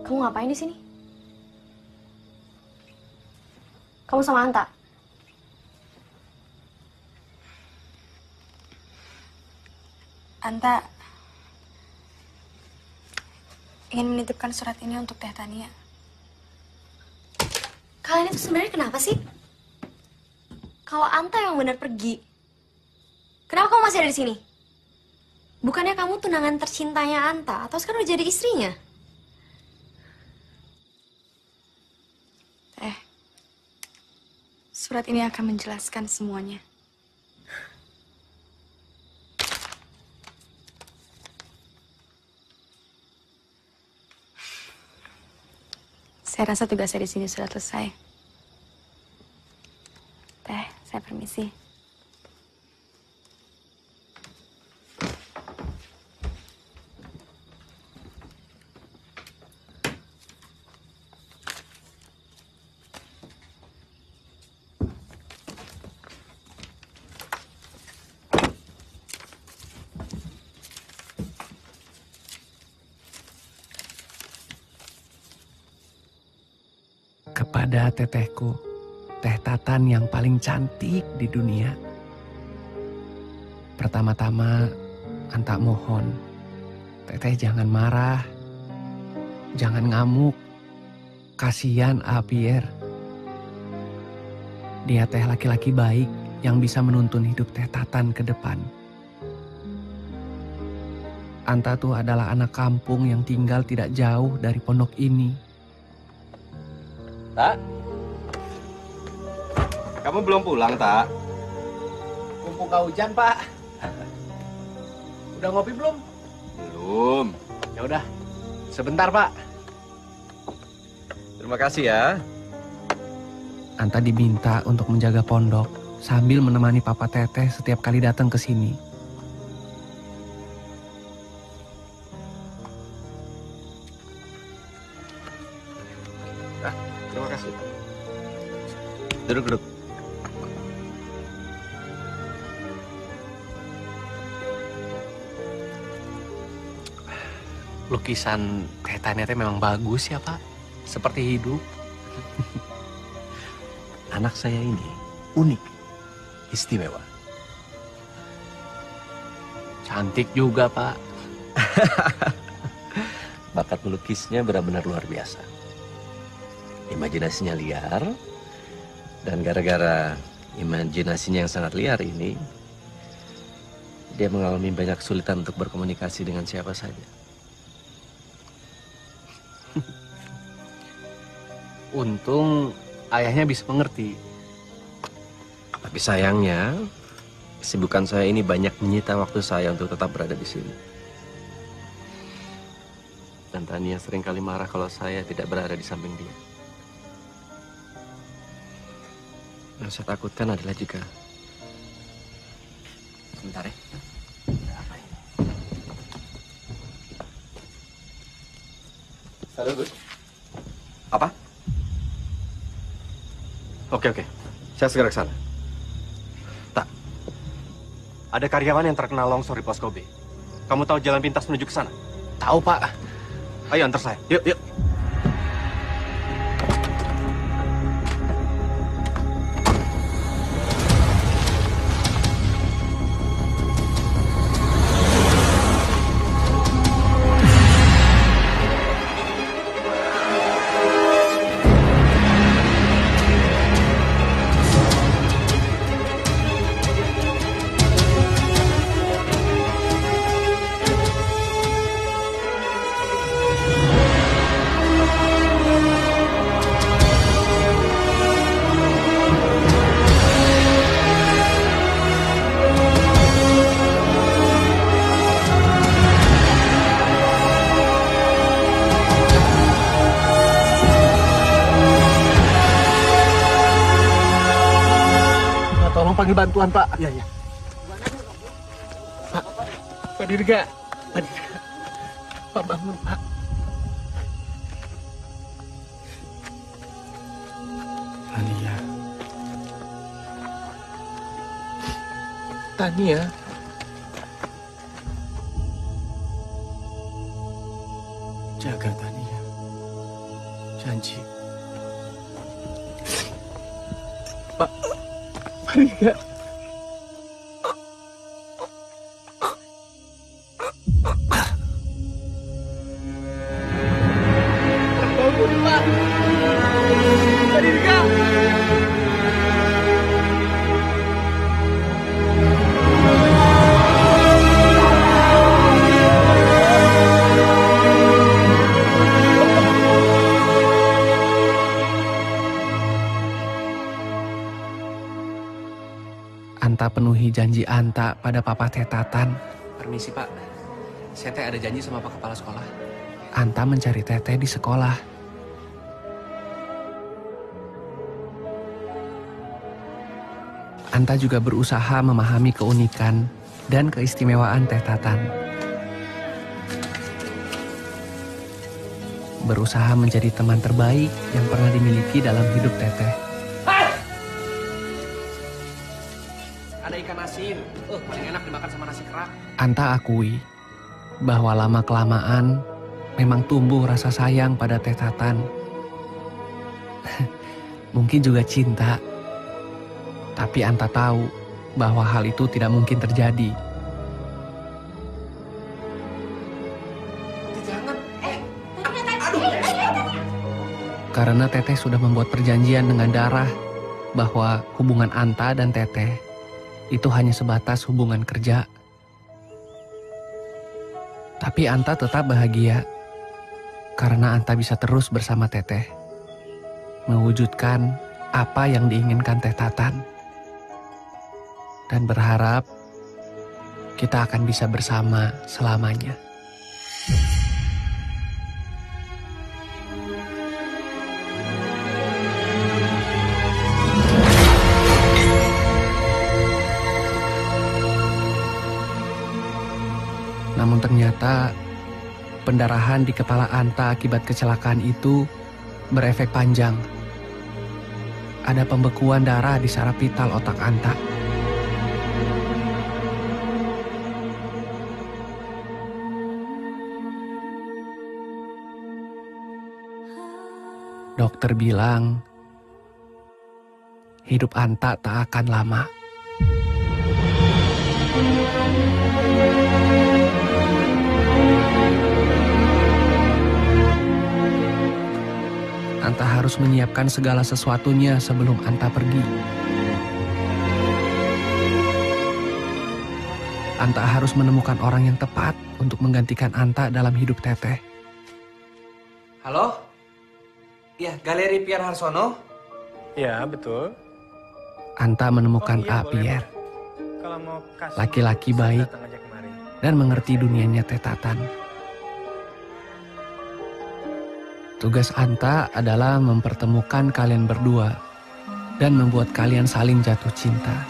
Kamu ngapain di sini? Kamu sama Anta? Anta ingin menitipkan surat ini untuk Teh Tania. Kalian itu sebenarnya kenapa sih? Kalau Anta yang benar pergi, kenapa kamu masih ada di sini? Bukannya kamu tunangan tercintanya Anta, atau sekarang udah jadi istrinya? Surat ini akan menjelaskan semuanya. Saya rasa tugas saya di sini sudah selesai. Teh, saya permisi. Kepada tetehku, Teh Tatan yang paling cantik di dunia. Pertama-tama, Anta mohon, Teteh jangan marah, jangan ngamuk. Kasihan Pierre. Dia teh laki-laki baik yang bisa menuntun hidup Teh Tatan ke depan. Anta tuh adalah anak kampung yang tinggal tidak jauh dari pondok ini. Tak? Kamu belum pulang, Tak? Mumpung gak hujan, Pak. Udah ngopi belum? Belum. Ya udah, sebentar, Pak. Terima kasih ya. Anta diminta untuk menjaga pondok sambil menemani Papa Teteh setiap kali datang ke sini. Terima kasih. Duduk. Lukisan Teh Tania memang bagus ya, Pak. Seperti hidup. Anak saya ini unik, istimewa. Cantik juga, Pak. Bakat melukisnya benar-benar luar biasa. Imajinasinya liar, dan gara-gara imajinasinya yang sangat liar ini, dia mengalami banyak kesulitan untuk berkomunikasi dengan siapa saja. Untung ayahnya bisa mengerti. Tapi sayangnya, kesibukan saya ini banyak menyita waktu saya untuk tetap berada di sini. Dan Tania seringkali marah kalau saya tidak berada di samping dia. Yang saya takutkan adalah jika... Sebentar ya. Halo, Gus. Apa? Oke. Saya segera ke sana. Tak. Ada karyawan yang terkena longsor di pos Kobe. Kamu tahu jalan pintas menuju ke sana? Tahu, Pak. Ayo antar saya. Yuk. panggil bantuan, Pak. Iya, iya. Pak Dirga. Pak Dirga. Pak bangun, Pak. Tania. Tania. Jaga Tania. Janji. Pak Dirga. Bangun, Pak. Pak Dirga. Anta penuhi janji Anta pada Papa Tetatan. Permisi, Pak. Saya teh ada janji sama Pak Kepala Sekolah. Anta mencari Teteh di sekolah. Anta juga berusaha memahami keunikan dan keistimewaan Tetatan. Berusaha menjadi teman terbaik yang pernah dimiliki dalam hidup Teteh. Ada ikan asin. Paling enak dimakan sama nasi kerak. Anta akui bahwa lama-kelamaan memang tumbuh rasa sayang pada Tetatan. Mungkin juga cinta. Tapi Anta tahu bahwa hal itu tidak mungkin terjadi. Jangan. Karena Teteh sudah membuat perjanjian dengan Darah bahwa hubungan Anta dan Teteh itu hanya sebatas hubungan kerja. Tapi Anta tetap bahagia karena Anta bisa terus bersama Teteh, mewujudkan apa yang diinginkan Tetatan, dan berharap kita akan bisa bersama selamanya. Namun ternyata pendarahan di kepala Anta akibat kecelakaan itu berefek panjang. Ada pembekuan darah di saraf vital otak Anta. Dokter bilang hidup Anta tak akan lama. Anta harus menyiapkan segala sesuatunya sebelum Anta pergi. Anta harus menemukan orang yang tepat untuk menggantikan Anta dalam hidup Teteh. Halo? Ya, Galeri Pierre Harsono? Ya, betul. Anta menemukan Pierre, Kalau mau kasih laki-laki baik datang aja kemari. dan mengerti dunianya Tetatan. Tugas Anta adalah mempertemukan kalian berdua dan membuat kalian saling jatuh cinta.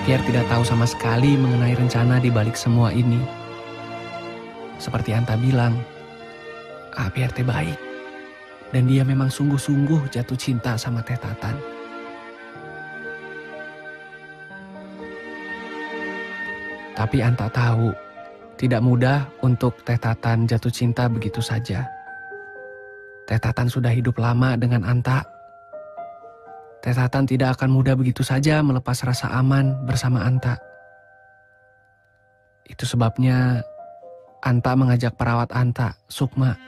Pierre tidak tahu sama sekali mengenai rencana di balik semua ini. Seperti Anta bilang, Pierre teh baik. Dan dia memang sungguh-sungguh jatuh cinta sama Tetatan. Tapi Anta tahu, tidak mudah untuk Tetatan jatuh cinta begitu saja. Tetatan sudah hidup lama dengan Anta. Tetatan tidak akan mudah begitu saja melepas rasa aman bersama Anta. Itu sebabnya Anta mengajak perawat Anta, Sukma,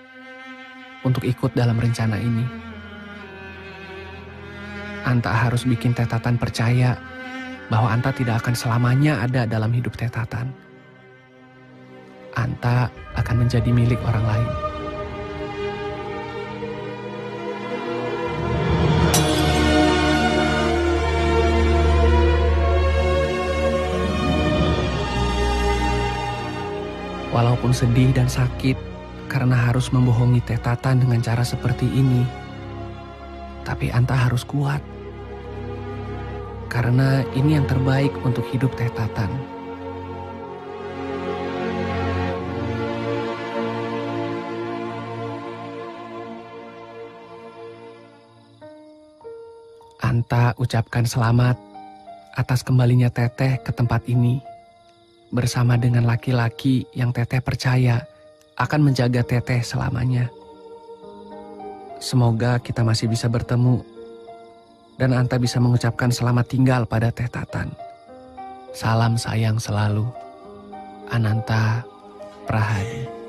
untuk ikut dalam rencana ini. Anta harus bikin Tetatan percaya bahwa Anta tidak akan selamanya ada dalam hidup Tetatan. Anta akan menjadi milik orang lain. Walaupun sedih dan sakit, karena harus membohongi Teh Tatan dengan cara seperti ini. Tapi Anta harus kuat. Karena ini yang terbaik untuk hidup Teh Tatan. Anta ucapkan selamat atas kembalinya Teteh ke tempat ini. Bersama dengan laki-laki yang Teteh percaya akan menjaga Teteh selamanya. Semoga kita masih bisa bertemu dan Anta bisa mengucapkan selamat tinggal pada Teh Tatan. Salam sayang selalu, Ananta Prahadi.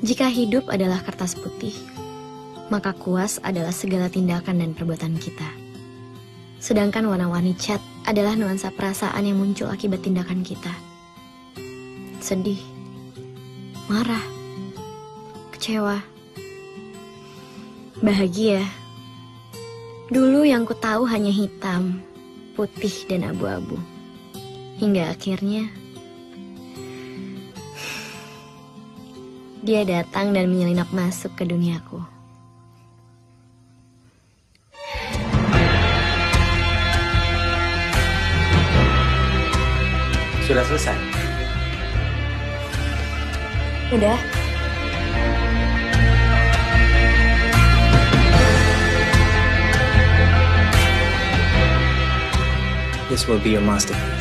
Jika hidup adalah kertas putih, maka kuas adalah segala tindakan dan perbuatan kita. Sedangkan warna-warni cat adalah nuansa perasaan yang muncul akibat tindakan kita. Sedih, marah, kecewa, bahagia. Dulu yang ku tahu hanya hitam, putih, dan abu-abu. Hingga akhirnya dia datang dan menyelinap masuk ke duniaku. Sudah selesai? Udah. This will be your masterpiece.